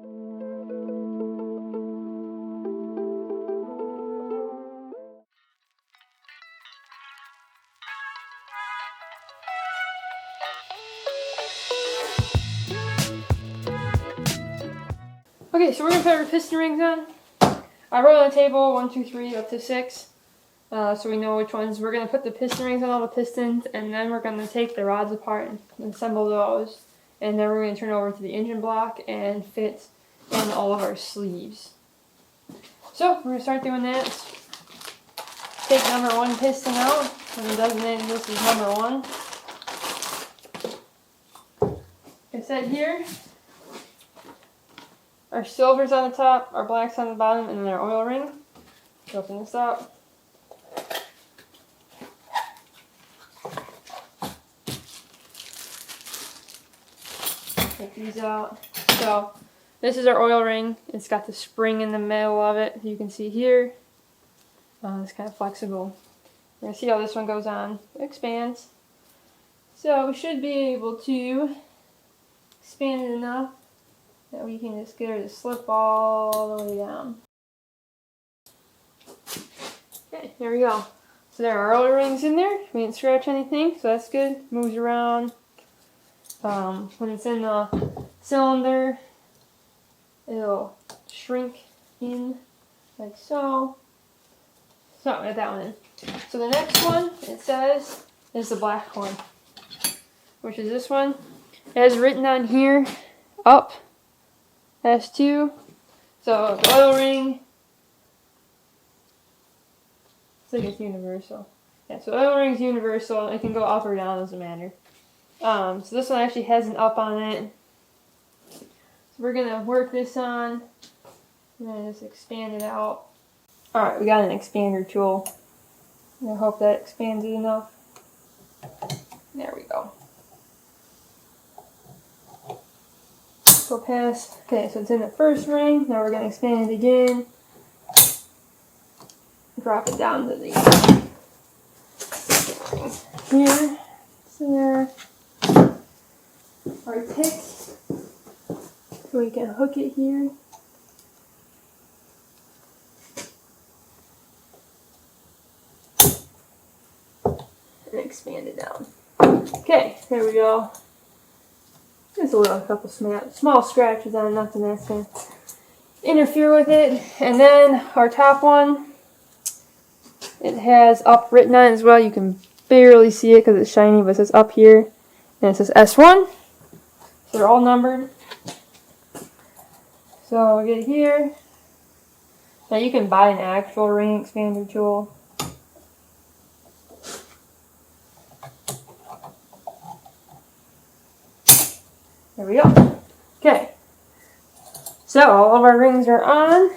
Okay, so we're going to put our piston rings on. I wrote on the table 1, 2, 3, up to 6. So we know which ones. We're going to put the piston rings on all the pistons, and then we're going to take the rods apart and assemble those. And then we're going to turn over to the engine block and fit in all of our sleeves. So we're going to start doing that. Take number 1 piston out, and designate this is number 1. Like I said here, our silver's on the top, our black's on the bottom, and then our oil ring. Open this up. Take these out. So, this is our oil ring. It's got the spring in the middle of it. You can see here. It's kind of flexible. You're going to see how this one goes on. It expands. So, we should be able to expand it enough that we can just get her to slip all the way down. Okay, there we go. So there are oil rings in there. We didn't scratch anything, so that's good. Moves around. When it's in the cylinder, it'll shrink in like so. So I got that one in. So the next one, it says, is the black one, which is this one. It has written on here, up. S2. So the oil ring, it's like it's universal. Yeah, so the oil ring's universal. It can go up or down, doesn't matter. So this one actually has an up on it. So we're gonna work this on. I'm gonna just expand it out. Alright, we got an expander tool. I hope that expands it enough. There we go. go past. Okay, so it's in the first ring. Now we're going to expand it again. Drop it down to the ring here. So there. Our tick. So we can hook it here. And expand it down. Okay, there we go. Just a couple small scratches on it, nothing that's going to interfere with it. And then our top one, it has up written on it as well. You can barely see it because it's shiny, but it says up here. And it says S1. So they're all numbered. So we get here. Now you can buy an actual ring expander tool. There we go. Okay. So all of our rings are on.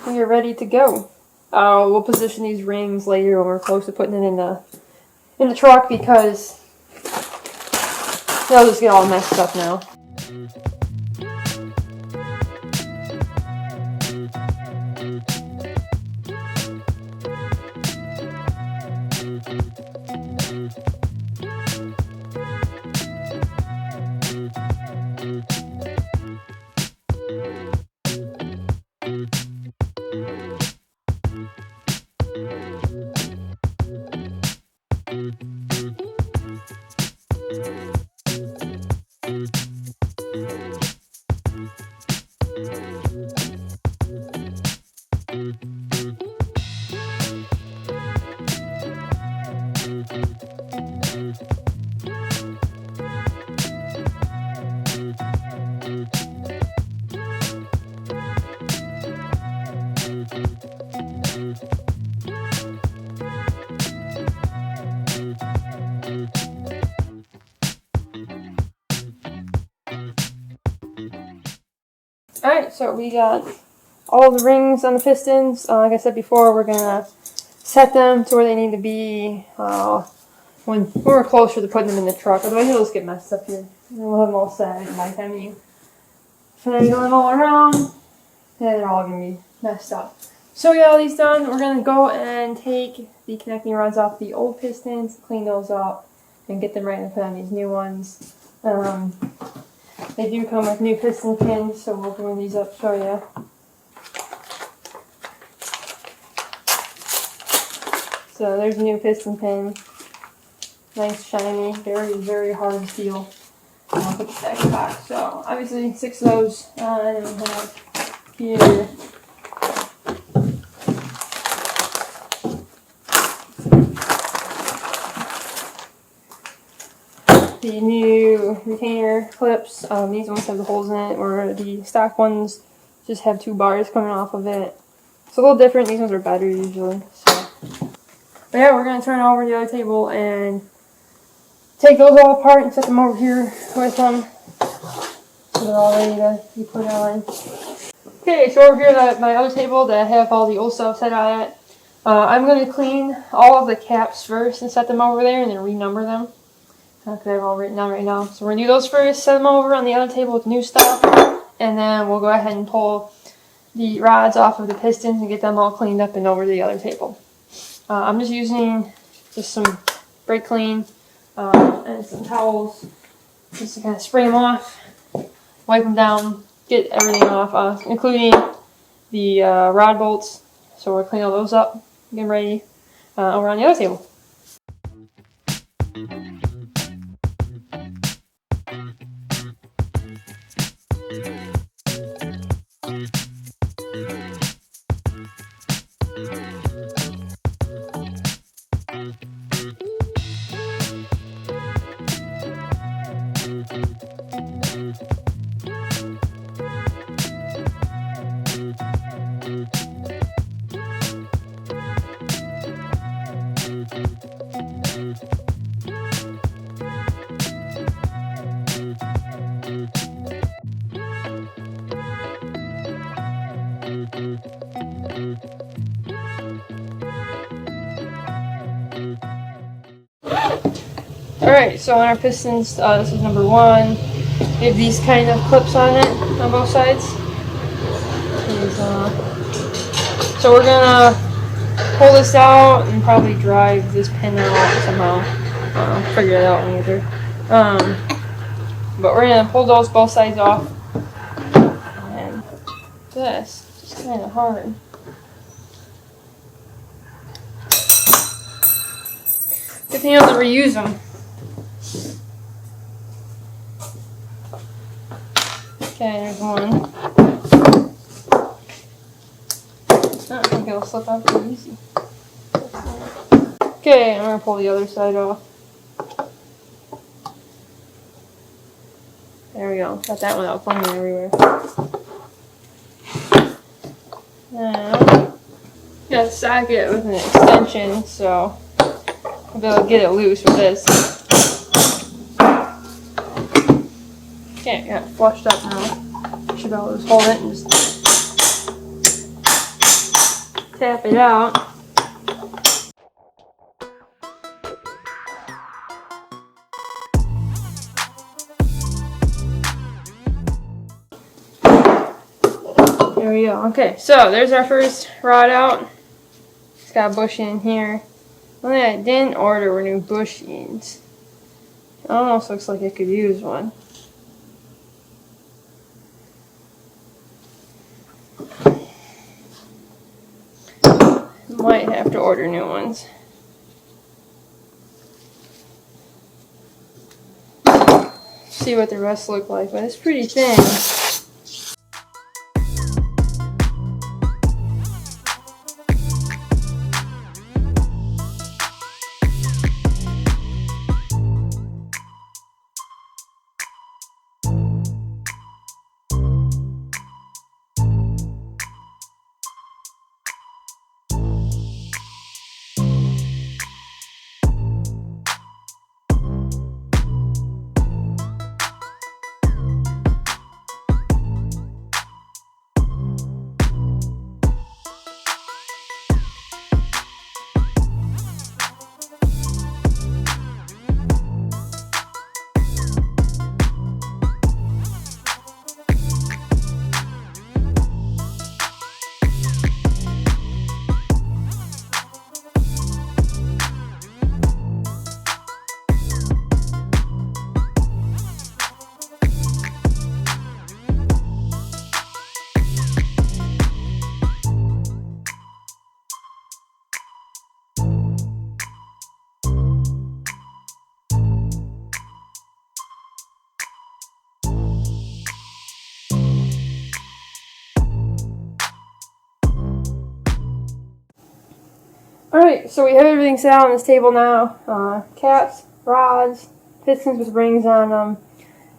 We are ready to go. We'll position these rings later when we're close to putting it in the truck because they'll just get all messed up now. Alright, so we got all the rings on the pistons. Like I said before, we're going to set them to where they need to be when we're closer to putting them in the truck. Otherwise, it'll just get messed up here. And we'll have them all set, and by the time you finagle them all around, then they're all going to be messed up. So we got all these done. We're going to go and take the connecting rods off the old pistons, clean those up, and get them ready to put on these new ones. They do come with new piston pins, so we'll bring these up, show you. So there's a new piston pin. Nice, shiny, very, very hard steel. And I'll put the stack back. So obviously 6 of those. And we have here the new retainer clips. These ones have the holes in it, where the stock ones just have 2 bars coming off of it. It's a little different. These ones are better usually. So, but yeah, we're going to turn over the other table and take those all apart and set them over here with them. So they're all ready to be put on. Okay, so over here at my other table that I have all the old stuff set out at, I'm going to clean all of the caps first and set them over there and then renumber them. Because I have all written down right now. So we're going to do those first, set them over on the other table with new stuff, and then we'll go ahead and pull the rods off of the pistons and get them all cleaned up and over to the other table. I'm just using some brake clean and some towels just to kind of spray them off, wipe them down, get everything off, including the rod bolts. So we're cleaning all those up, getting ready over on the other table. Alright, so on our pistons, this is number 1. They have these kind of clips on it on both sides. So we're gonna pull this out and probably drive this pin out somehow. Figure it out later. But we're gonna pull those both sides off. And this is kind of hard. Good thing you don't reuse them. Okay, there's one. I don't think it'll slip out too easy. Okay, I'm gonna pull the other side off. There we go. Got that one out flying everywhere. Now, gotta sock it with an extension, so I'll be able to get it loose with this. Okay, got it flushed up now. Should be able to just hold it and just tap it out. There we go. Okay, so there's our first rod out. It's got a bushing in here. One thing I didn't order were new bushings. It almost looks like I could use one. Might have to order new ones. See what the rest look like, but it's pretty thin. Alright, so we have everything set out on this table now. Caps, rods, pistons with rings on them,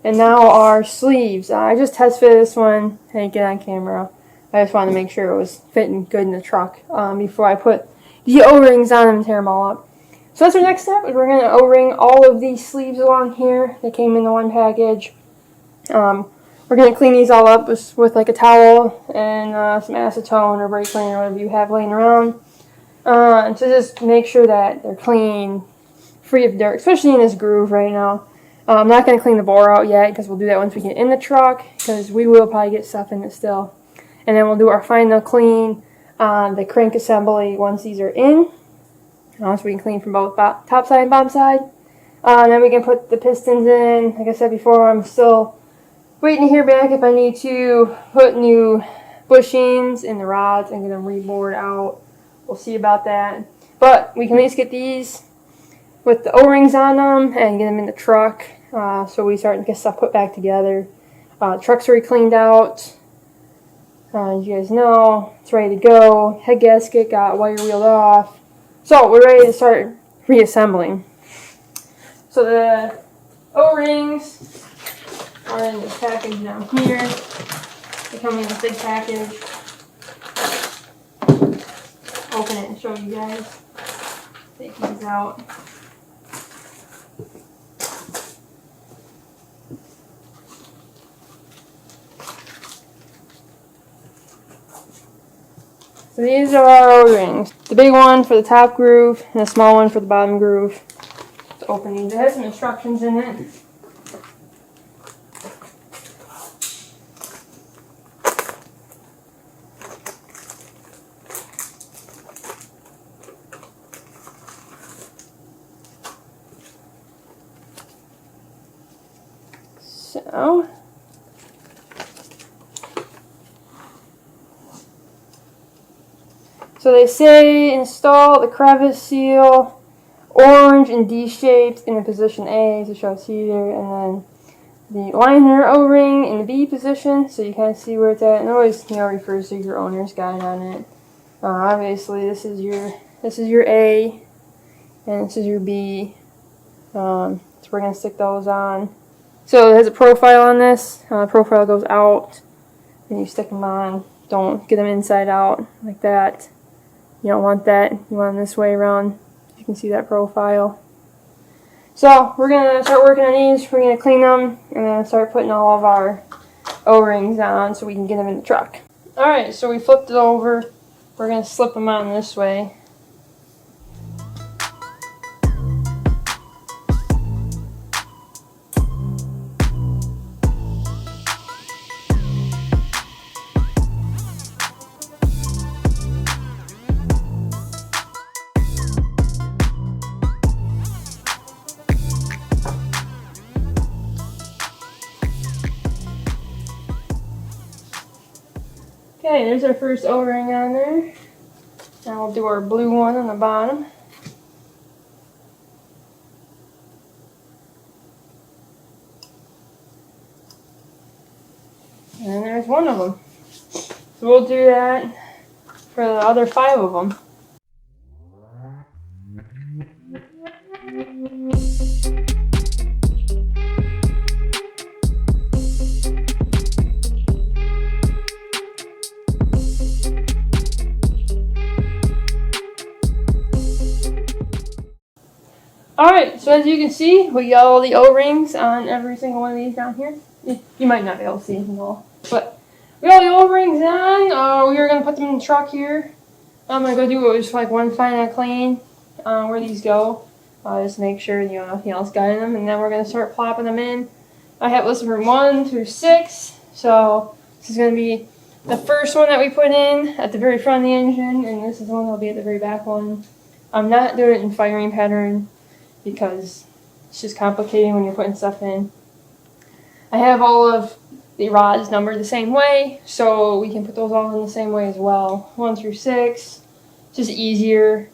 and now our sleeves. I just test fit this one. I didn't get on camera. I just wanted to make sure it was fitting good in the truck before I put the O-rings on them and tear them all up. So that's our next step. We're going to O-ring all of these sleeves along here. They came in the one package. We're going to clean these all up with like a towel and some acetone or brake cleaner or whatever you have laying around. And to just make sure that they're clean, free of dirt, especially in this groove right now. I'm not going to clean the bore out yet because we'll do that once we get in the truck because we will probably get stuff in it still. And then we'll do our final clean on the crank assembly once these are in. So we can clean from both top side and bottom side. Then we can put the pistons in. Like I said before, I'm still waiting to hear back if I need to put new bushings in the rods and get them rebored out. We'll see about that. But we can at least get these with the O-rings on them and get them in the truck. So we start to get stuff put back together. Truck's already cleaned out. As you guys know, it's ready to go. Head gasket got wire wheeled off. So we're ready to start reassembling. So the O-rings are in this package down here. They come in this big package. Open it and show you guys. Take these out. So these are our O-rings. The big one for the top groove and the small one for the bottom groove. Let's open these. It has some instructions in it. So they say install the crevice seal, orange and D-shaped in position A, so show C there, and then the liner O-ring in the B position, so you kind of see where it's at. And it always, refers to your owner's guide on it. Obviously, this is your A, and this is your B. So we're gonna stick those on. So it has a profile on this. Profile goes out, and you stick them on. Don't get them inside out like that. You don't want that. You want them this way around. You can see that profile. So we're going to start working on these. We're going to clean them and then start putting all of our O-rings on so we can get them in the truck. Alright, so we flipped it over. We're going to slip them on this way. Okay, there's our first O-ring on there. Now we'll do our blue one on the bottom. And there's one of them. So we'll do that for the other 5 of them. Alright, so as you can see, we got all the O-rings on every single one of these down here. You might not be able to see them all, but we got all the O-rings on. We are going to put them in the truck here. I'm going to go do just like one final clean where these go. Just make sure nothing else got in them, and then we're going to start plopping them in. I have listed from 1 through 6, so this is going to be the first one that we put in at the very front of the engine, and this is the one that will be at the very back one. I'm not doing it in firing pattern, because it's just complicated when you're putting stuff in. I have all of the rods numbered the same way, so we can put those all in the same way as well. 1 through 6, just easier.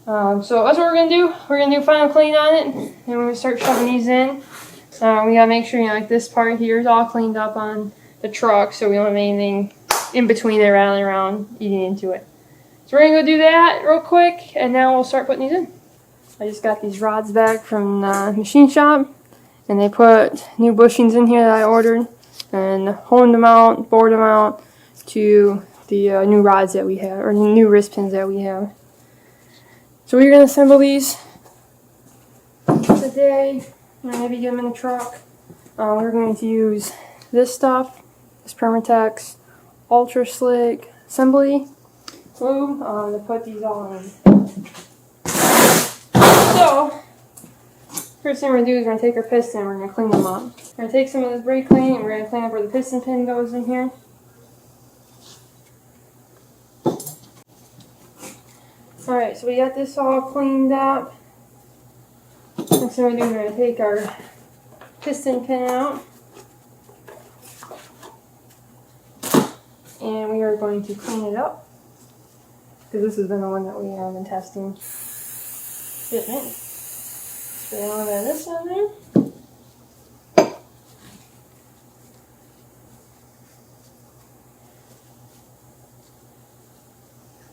So that's what we're going to do. We're going to do a final clean on it, and we're going to start shoving these in. We got to make sure like this part here is all cleaned up on the truck, so we don't have anything in between there rattling around, eating into it. So we're going to go do that real quick, and now we'll start putting these in. I just got these rods back from the machine shop, and they put new bushings in here that I ordered, and honed them out, bored them out to the new rods that we have, or the new wrist pins that we have. So we're going to assemble these today, and maybe get them in the truck. We're going to use this stuff, this Permatex Ultra Slick Assembly glue to put these all in. So, first thing we're going to do is we're going to take our piston and we're going to clean them up. We're going to take some of this brake clean and we're going to clean up where the piston pin goes in here. Alright, so we got this all cleaned up. Next thing we're going to do is we're going to take our piston pin out. And we are going to clean it up, because this has been the one that we have been testing. Spray a little bit of this on there.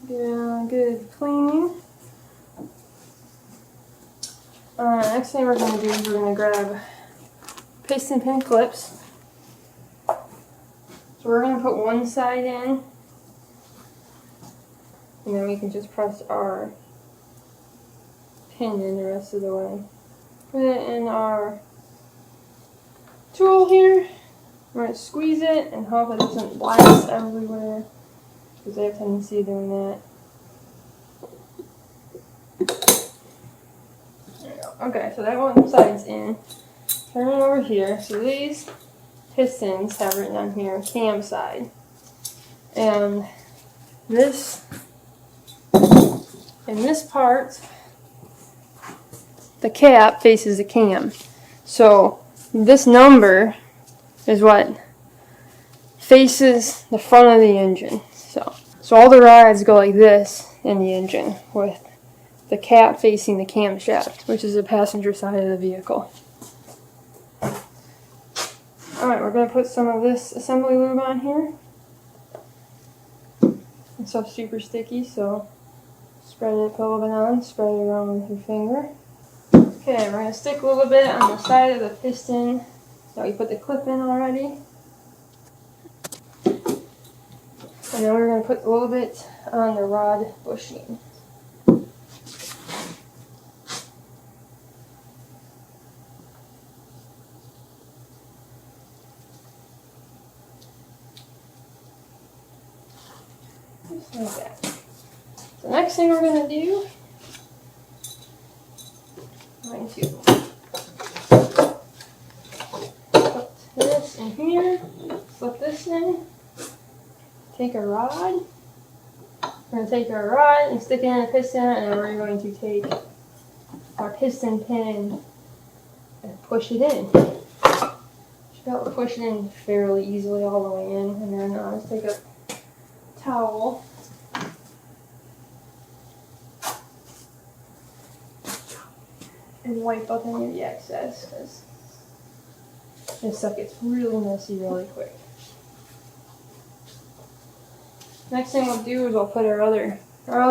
Get a good cleaning. Next thing we're going to do is we're going to grab piston pin clips. So we're going to put one side in, and then we can just press our pin in the rest of the way. Put it in our tool here. We're going to squeeze it and hope it doesn't blast everywhere, because they have a tendency of doing that. There we go. Okay, so that one side's in. Turn it over here. So these pistons have written on here cam side. And this, in this part, the cap faces the cam. So this number is what faces the front of the engine. So all the rods go like this in the engine, with the cap facing the camshaft, which is the passenger side of the vehicle. Alright, we're going to put some of this assembly lube on here. It's so super sticky, so spread it, put a little bit on, spread it around with your finger. Okay, we're going to stick a little bit on the side of the piston that we put the clip in already. And then we're going to put a little bit on the rod bushing. Just like that. The next thing we're going to do, I'm going to put this in here, slip this in, take a rod. We're going to take our rod and stick it in a piston, and then we're going to take our piston pin and push it in. Should be able to push it in fairly easily all the way in, and then let's take a towel and wipe up any of the excess, because this stuff gets really messy really quick. Next thing we'll do is we'll put our other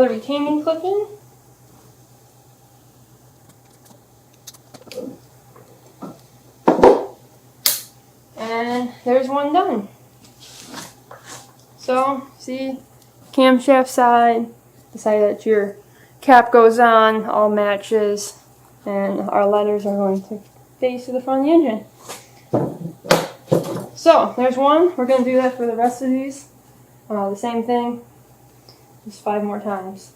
retaining clip in. And there's one done. So, see, camshaft side, the side that your cap goes on, all matches, and our letters are going to face to the front of the engine. So, there's one. We're going to do that for the rest of these. The same thing, just 5 more times.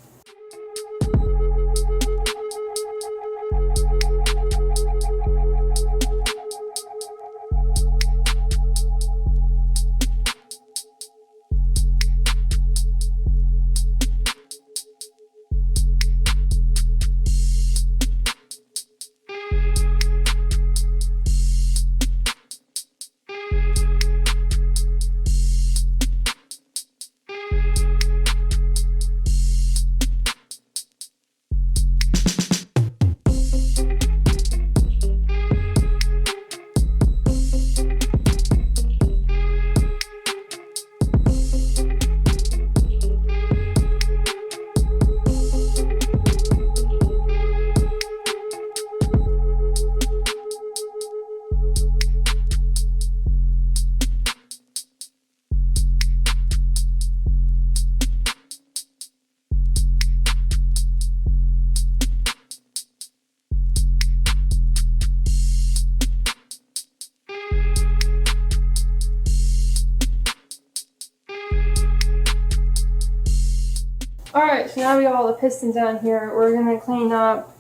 Alright, so now we got all the pistons on here. We're going to clean up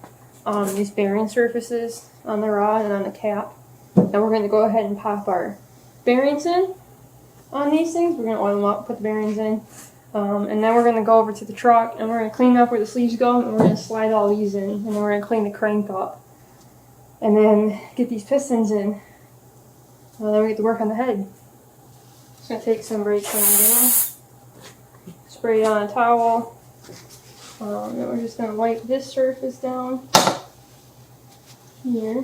these bearing surfaces on the rod and on the cap. And we're going to go ahead and pop our bearings in on these things. We're going to oil them up, put the bearings in. And then we're going to go over to the truck and we're going to clean up where the sleeves go, and we're going to slide all these in. And then we're going to clean the crank up. And then get these pistons in. And then we get to work on the head. Just going to take some brake cleaner down. Spray it on a towel. Then we're just going to wipe this surface down here,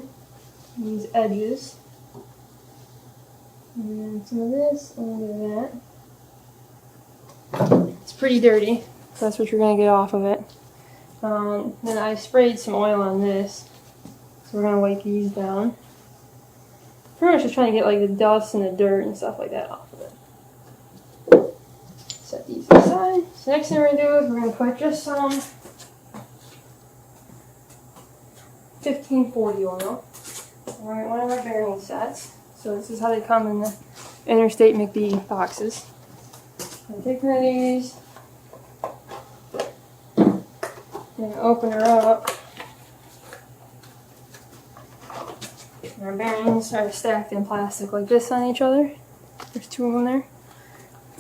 these edges, and then some of this, and a bit of that. It's pretty dirty, so that's what you're going to get off of it. Then I sprayed some oil on this, so we're going to wipe these down. Pretty much just trying to get like the dust and the dirt and stuff like that off of it. Set these aside. So next thing we're going to do is we're going to put just some 1540 oil. Alright, one of our bearing sets. So this is how they come in the Interstate McBee boxes. I'm take one of these. And open her up. And our bearings are stacked in plastic like this on each other. There's 2 of them there.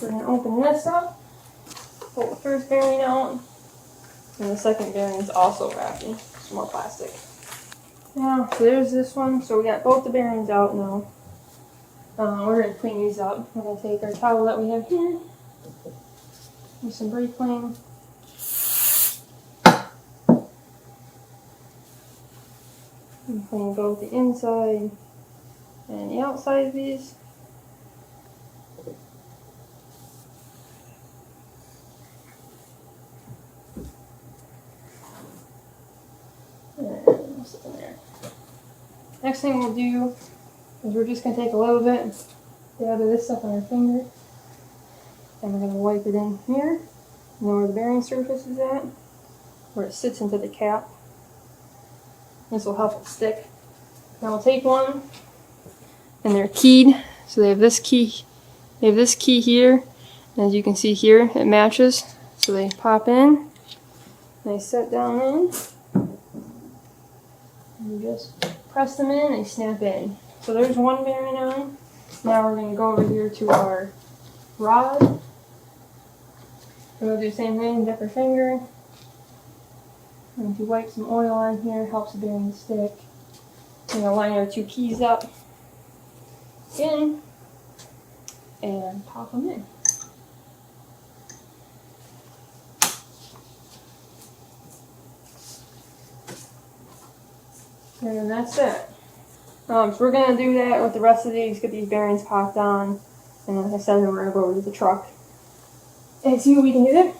We're going to open this up, pull the first bearing out, and the second bearing is also wrapped in some more plastic. Now, so there's this one. So we got both the bearings out now. We're going to clean these up. We're going to take our towel that we have here, use some brake clean. And clean both the inside and the outside of these. And what's in there? Next thing we'll do is we're just going to take a little bit, dab of this stuff on our finger, and we're going to wipe it in here, and then where the bearing surface is at, where it sits into the cap. This will help it stick. Now we'll take one, and they're keyed, so they have this key. They have this key here, and as you can see here, it matches. So they pop in, they set down in, and you just press them in, and they snap in. So there's one bearing on. Now we're going to go over here to our rod. And we'll do the same thing, dip our finger. And if you wipe some oil on here, it helps the bearing stick. We're going to line our two keys up in and pop them in. And that's it. So we're going to do that with the rest of these, get these bearings popped on, and then like I said, we're going to go over to the truck and see what we can do there.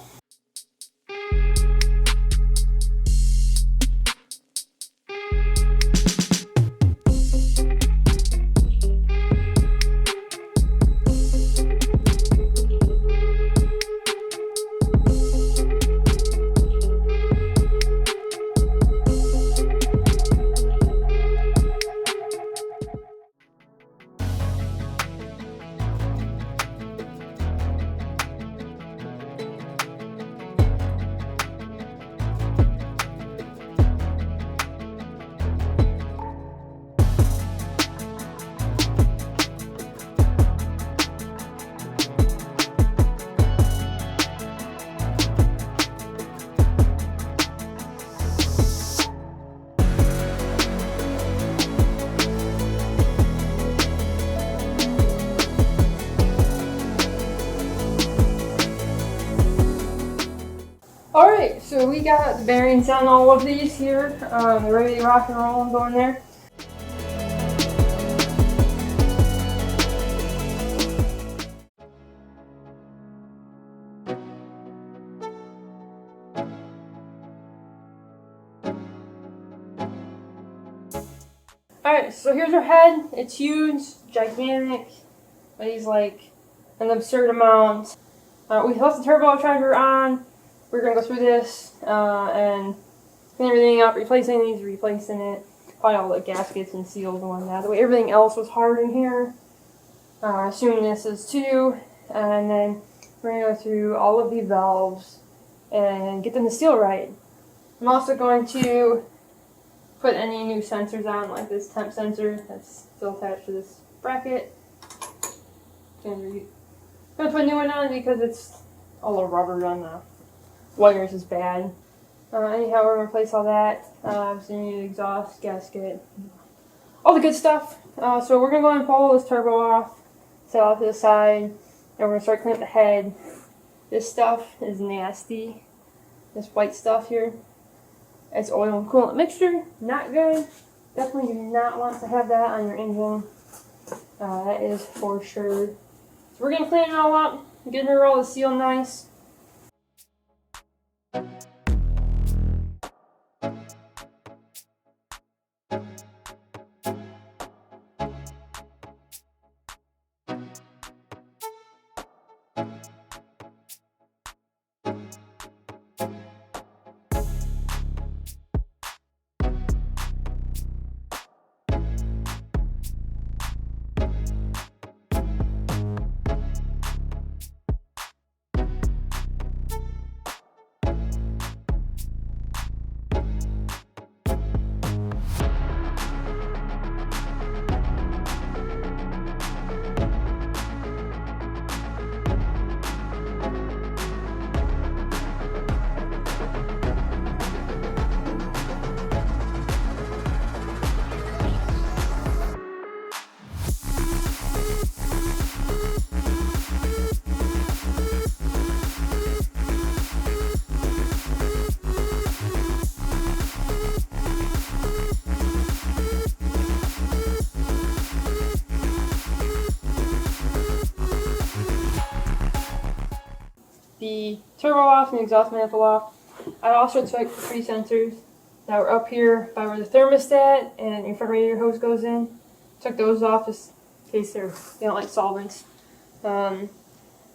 Alright, so we got the bearings on all of these here. They're ready to rock and roll and go in there. Alright, so here's our head. It's huge, gigantic, weighs like an absurd amount. We left the turbocharger on. We're going to go through this and clean everything up, replacing these, replacing it, probably all the gaskets and seals and whatnot. The way everything else was hard in here, assuming this is too, and then we're going to go through all of the valves and get them to seal right. I'm also going to put any new sensors on, like this temp sensor that's still attached to this bracket. I'm going to put a new one on because it's all the rubber on the wires is bad. Anyhow, we're going to replace all that. So you need an exhaust, gasket, all the good stuff. So we're going to go and pull this turbo off, set it off to the side, and we're going to start cleaning up the head. This stuff is nasty. This white stuff here. It's oil and coolant mixture. Not good. Definitely do not want to have that on your engine. That is for sure. So we're going to clean it all up, get it all sealed nice. the turbo off and the exhaust manifold off. I also took the 3 sensors that were up here by where the thermostat and your front radiator hose goes in. Took those off just in case they don't like solvents. We're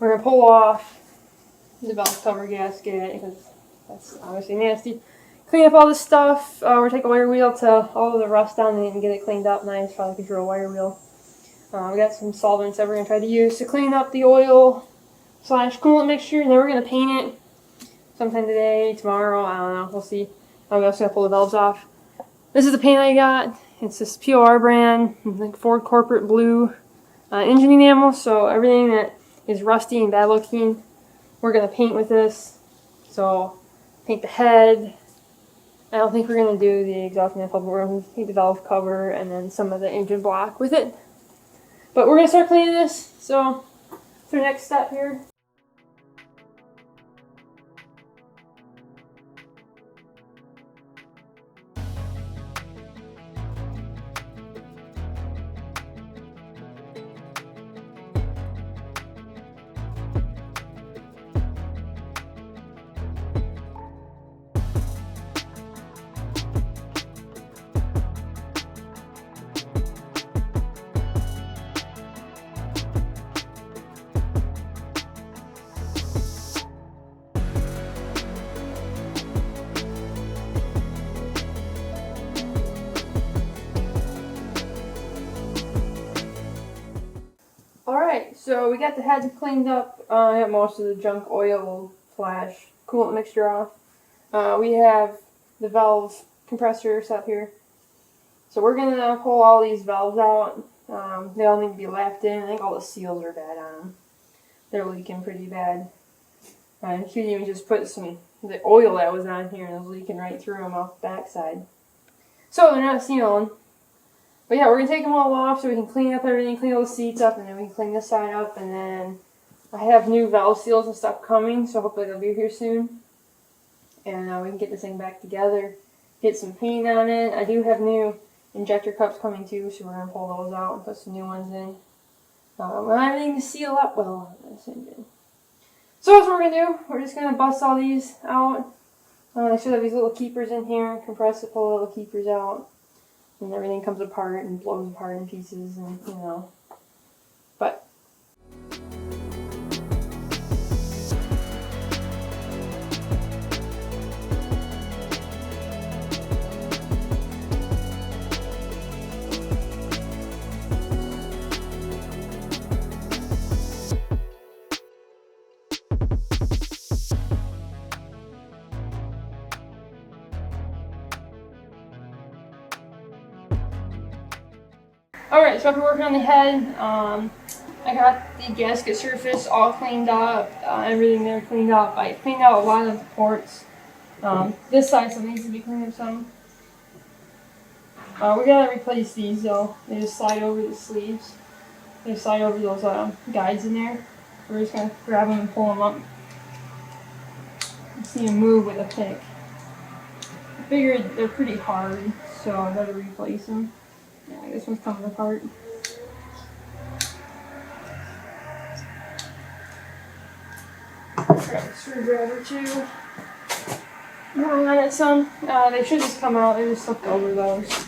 going to pull off the valve cover gasket because that's obviously nasty. Clean up all this stuff. We're going to take a wire wheel to all of the rust on it and get it cleaned up nice, probably like a drill wire wheel. We got some solvents that we're going to try to use to clean up the oil / coolant mixture, and then we're going to paint it sometime today, tomorrow, I don't know, we'll see. I'm also going to pull the valves off. This is the paint I got. It's this POR brand, like Ford Corporate Blue engine enamel, so everything that is rusty and bad looking, we're going to paint with this. So, paint the head. I don't think we're going to do the exhaust manifold, but we're going to paint the valve cover and then some of the engine block with it. But we're going to start cleaning this, so it's our next step here. Alright, so we got the head cleaned up. I got most of the junk oil / coolant mixture off. We have the valve compressor set here. So we're going to pull all these valves out. They all need to be lapped in. I think all the seals are bad on them. They're leaking pretty bad. You can even just put the oil that was on here and it was leaking right through them off the backside. So they're not sealing. But yeah, we're going to take them all off so we can clean up everything, clean all the seats up, and then we can clean this side up. And then I have new valve seals and stuff coming, so hopefully they'll be here soon. And we can get this thing back together, get some paint on it. I do have new injector cups coming too, so we're going to pull those out and put some new ones in. We don't have anything to seal up well on this engine. So that's what we're going to do. We're just going to bust all these out. I should have these little keepers in here, compress it, pull the little keepers out. And everything comes apart and blows apart in pieces, and you know. But alright, so after working on the head, I got the gasket surface all cleaned up, everything there cleaned up. I cleaned out a lot of the ports. This side still needs to be cleaned up some. We gotta replace these though. They just slide over the sleeves. They slide over those guides in there. We're just gonna grab them and pull them up. See them move with a pick. I figured they're pretty hard, so I gotta replace them. Yeah, this one's coming apart. Grab a screwdriver too. Working on it some. They should just come out. They just slipped over those.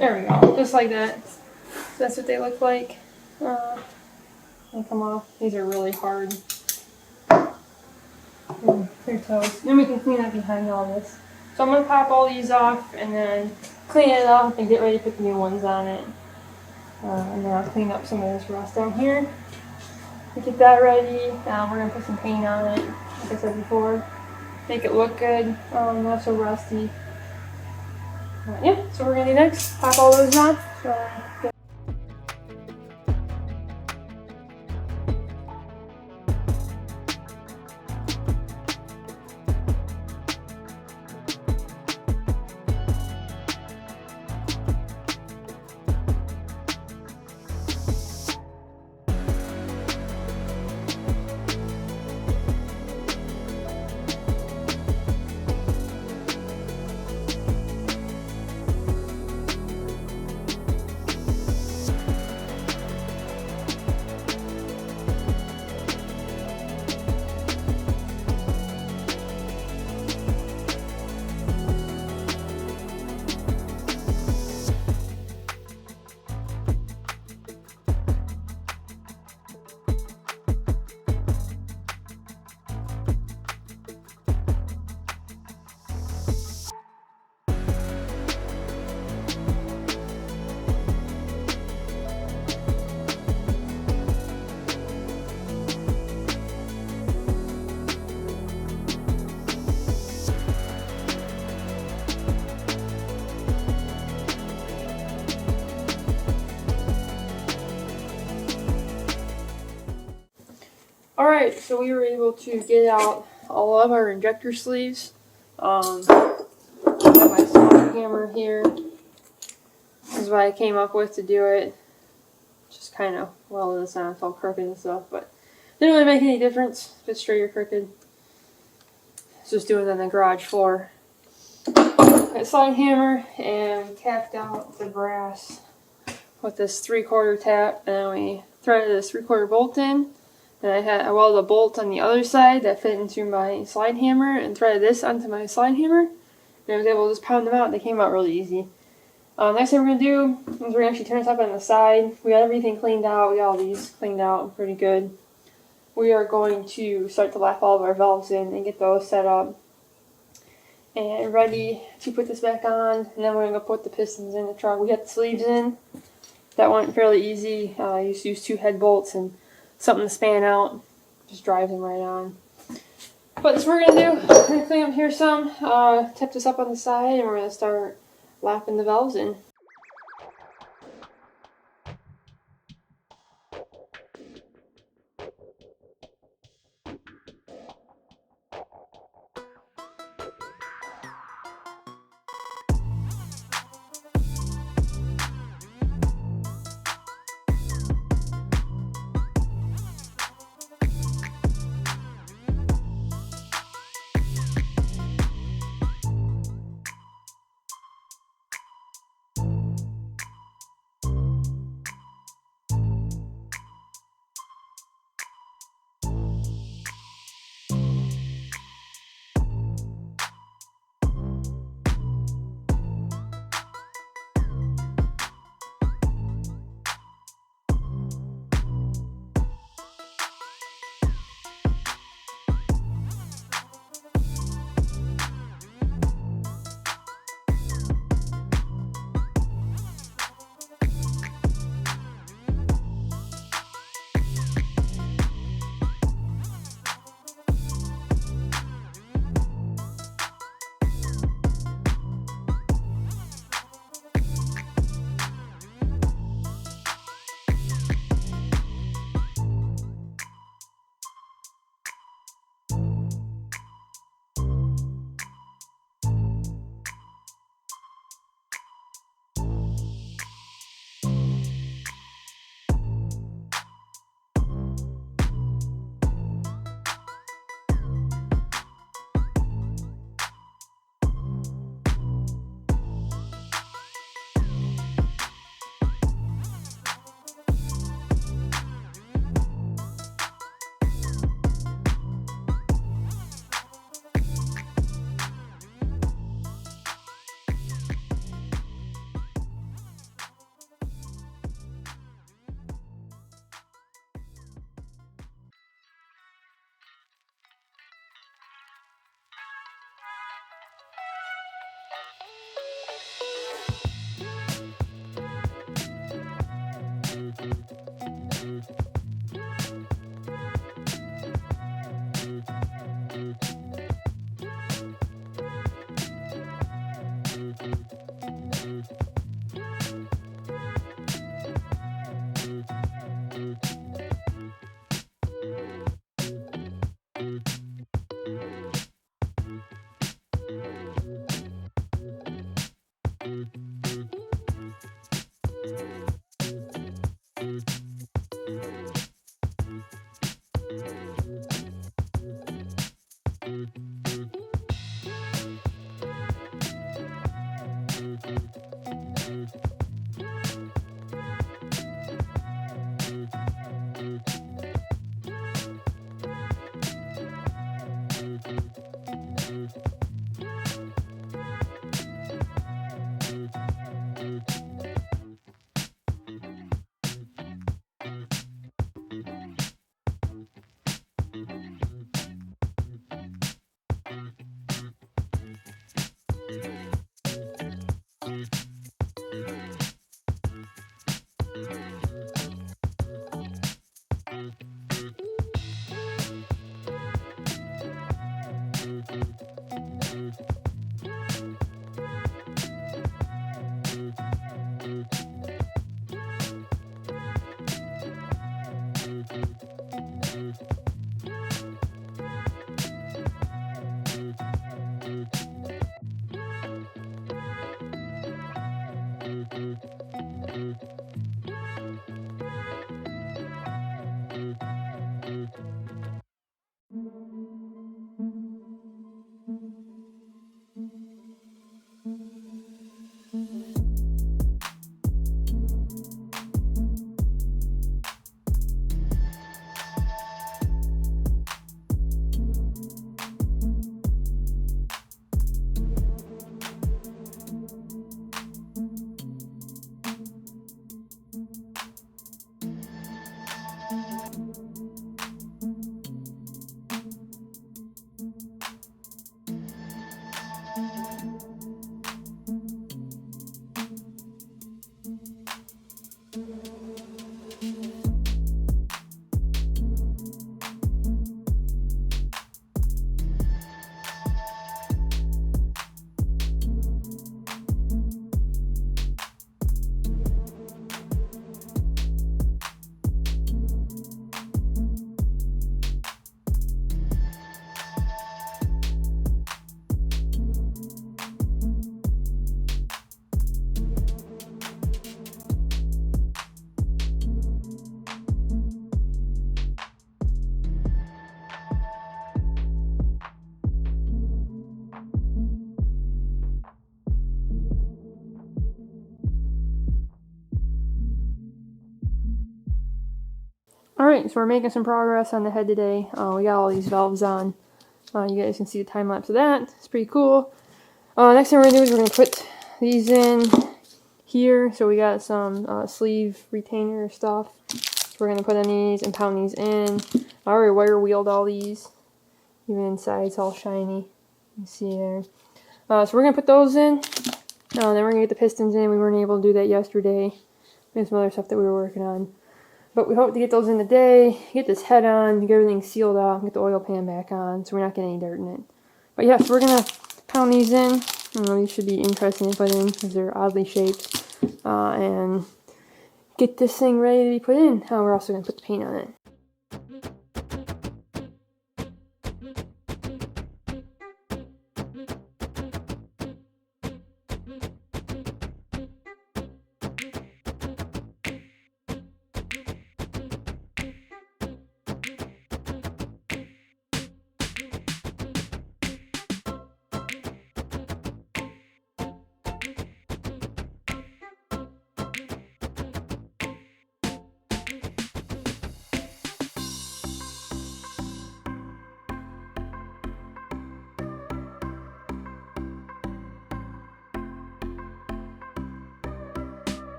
There we go, just like that. So that's what they look like. They come off. These are really hard. They're toast. Then we can clean up behind all this. So I'm going to pop all these off and then clean it up and get ready to put the new ones on it. And then I'll clean up some of this rust down here. To get that ready, we're going to put some paint on it, like I said before. Make it look good, not so rusty. Yeah, so we're going to do next, pop all those on. Alright, so we were able to get out all of our injector sleeves. I have my slide hammer here. This is what I came up with to do it. Just kind of welded this on, it's all crooked and stuff, but didn't really make any difference if it's straight or crooked. It's just doing it on the garage floor. Got slide hammer and tapped out the brass with this 3/4 tap, and then we threaded this 3/4 bolt in. And I welded a bolt on the other side that fit into my slide hammer and threaded this onto my slide hammer. And I was able to just pound them out. They came out really easy. Next thing we're going to do is we're going to actually turn this up on the side. We got everything cleaned out. We got all these cleaned out pretty good. We are going to start to lap all of our valves in and get those set up and ready to put this back on. And then we're going to go put the pistons in the truck. We got the sleeves in. That went fairly easy. I just used 2 head bolts and something to span out. Just drive them right on. But that's what we're going to do. We're going to clean up here some, tip this up on the side, and we're going to start lapping the valves in. Alright, so we're making some progress on the head today. We got all these valves on. You guys can see the time lapse of that. It's pretty cool. Next thing we're going to do is we're going to put these in here. So we got some sleeve retainer stuff. So we're going to put in these and pound these in. I already wire wheeled all these. Even inside it's all shiny. You see there. So we're going to put those in. Then we're going to get the pistons in. We weren't able to do that yesterday. We had some other stuff that we were working on. But we hope to get those in today, get this head on, get everything sealed out, and get the oil pan back on so we're not getting any dirt in it. But yeah, so we're going to pound these in. These should be interesting to put in because they're oddly shaped. And get this thing ready to be put in. We're also going to put the paint on it.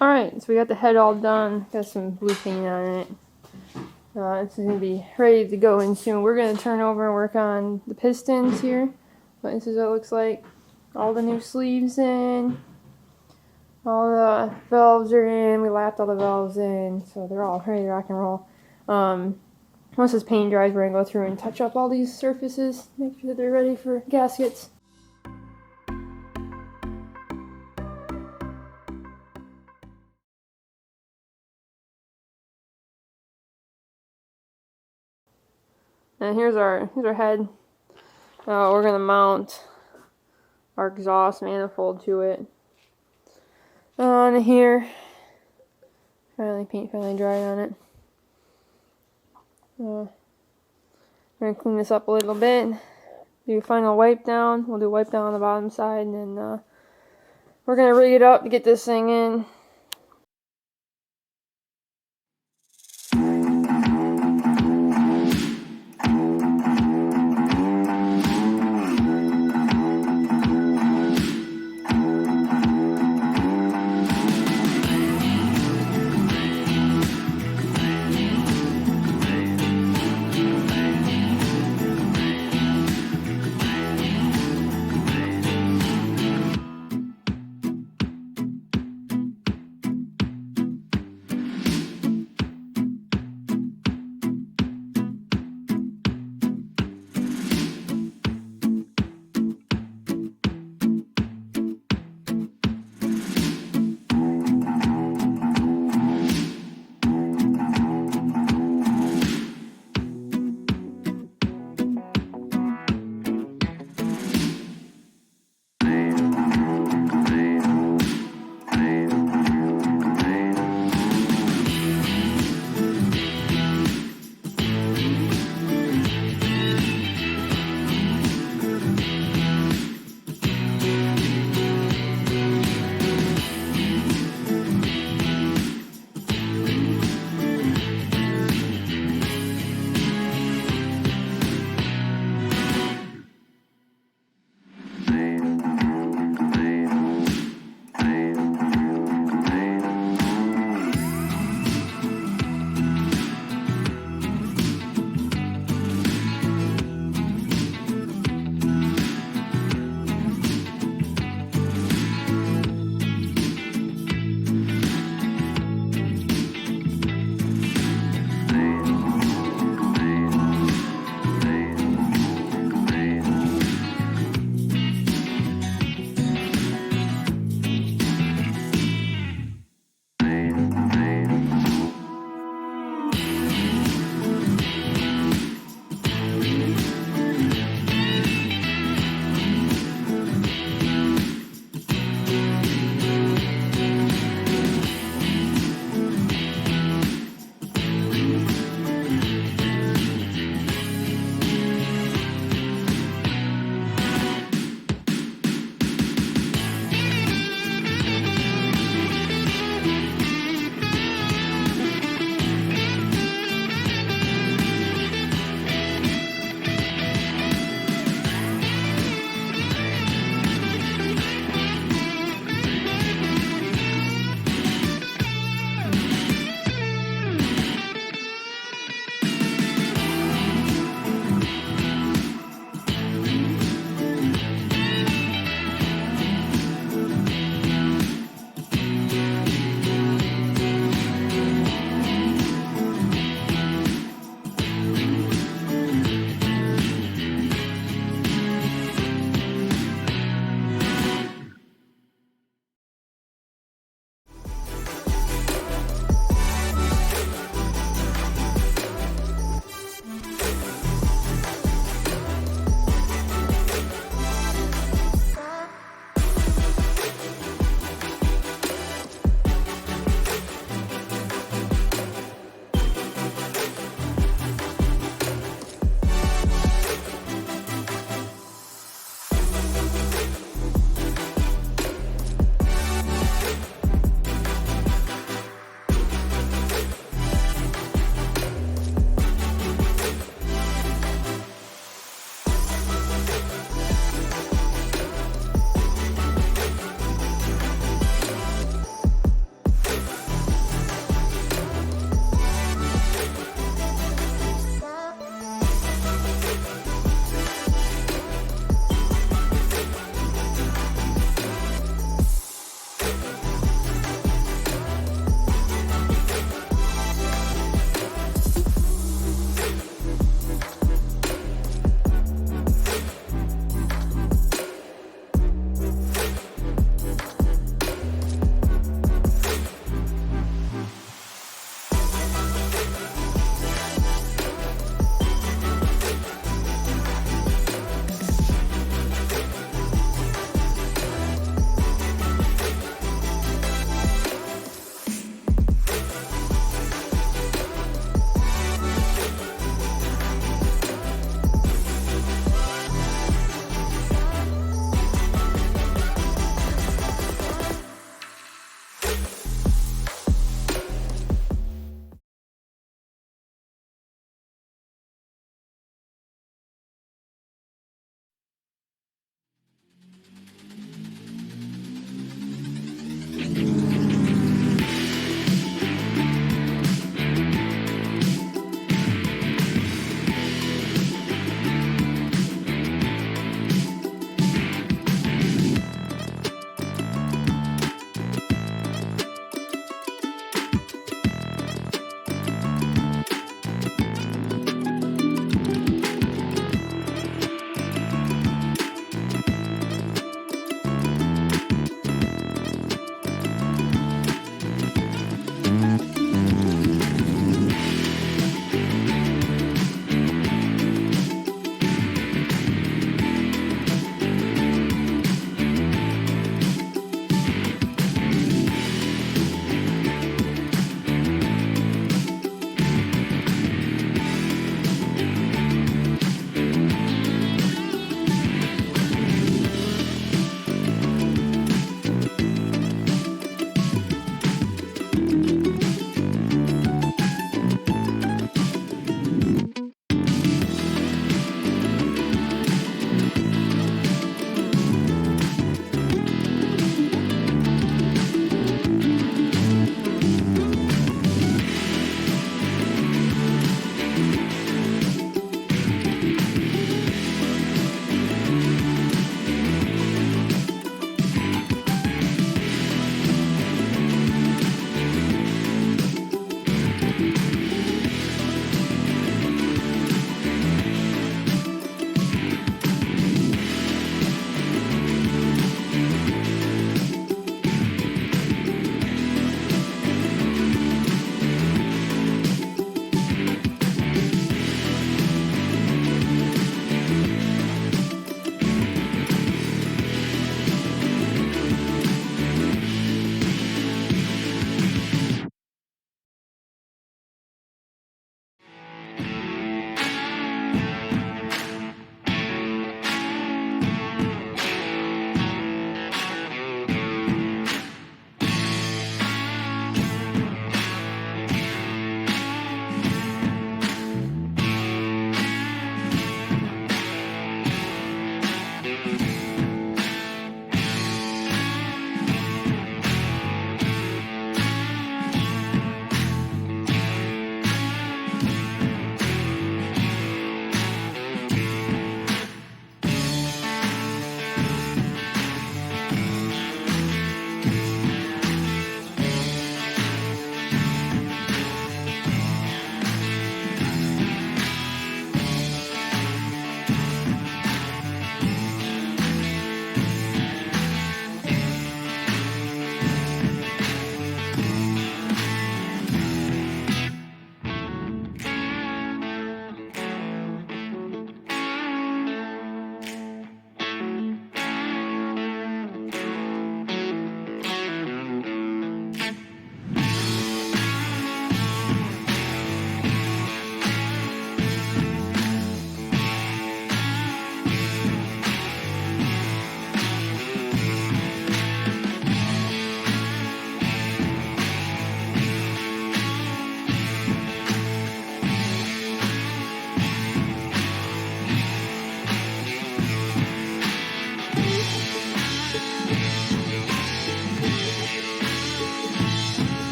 Alright, so we got the head all done. Got some blue paint on it. This is going to be ready to go in soon. We're going to turn over and work on the pistons here. But this is what it looks like. All the new sleeves in. All the valves are in. We lapped all the valves in. So they're all ready to rock and roll. Once this paint dries, we're going to go through and touch up all these surfaces. Make sure that they're ready for gaskets. And here's our head. We're going to mount our exhaust manifold to it. On here. Paint finally dried on it. We're going to clean this up a little bit. Do a final wipe down. We'll do a wipe down on the bottom side. And then we're going to rig it up to get this thing in.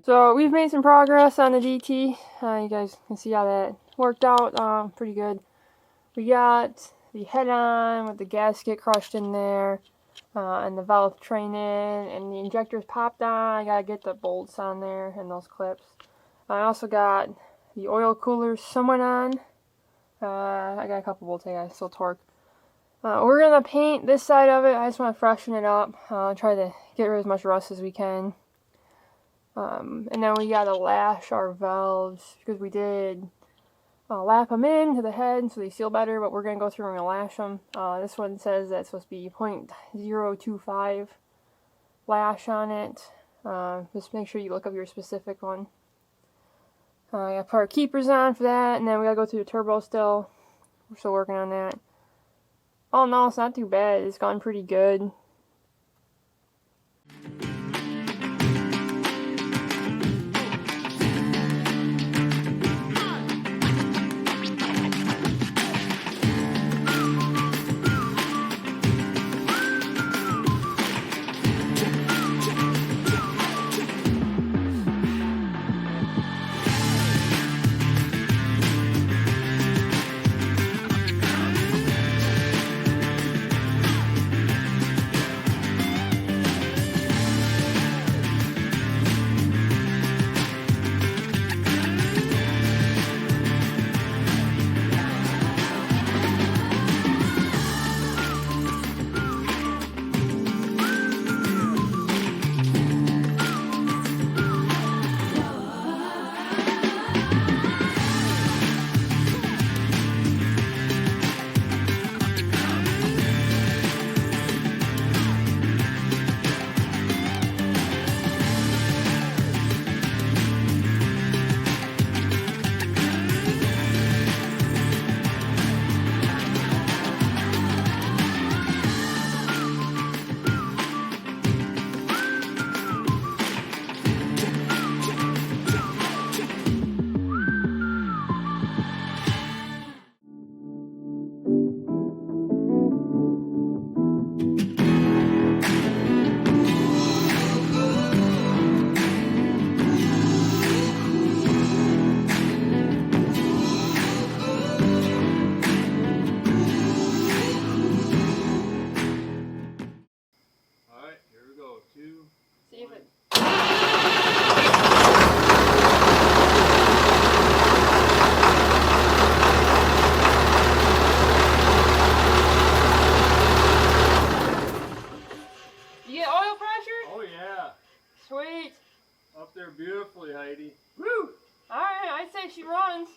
So we've made some progress on the DT. You guys can see how that worked out pretty good. We got the head on with the gasket crushed in there, and the valve train in, and the injectors popped on. I gotta get the bolts on there and those clips. I also got the oil coolers somewhat on. I got a couple bolts I gotta still torque. We're gonna paint this side of it. I just want to freshen it up. Try to get rid of as much rust as we can. And then we gotta lash our valves because we did lap them in to the head so they seal better, but we're gonna go through and lash them. This one says that's supposed to be 0.025 lash on it. Just make sure you look up your specific one. I got part keepers on for that, and then we gotta go through the turbo still. We're still working on that. All in all, it's not too bad. It's gone pretty good. See if it... You get oil pressure? Oh yeah. Sweet. Up there beautifully, Heidi. Woo! Alright, I'd say she runs.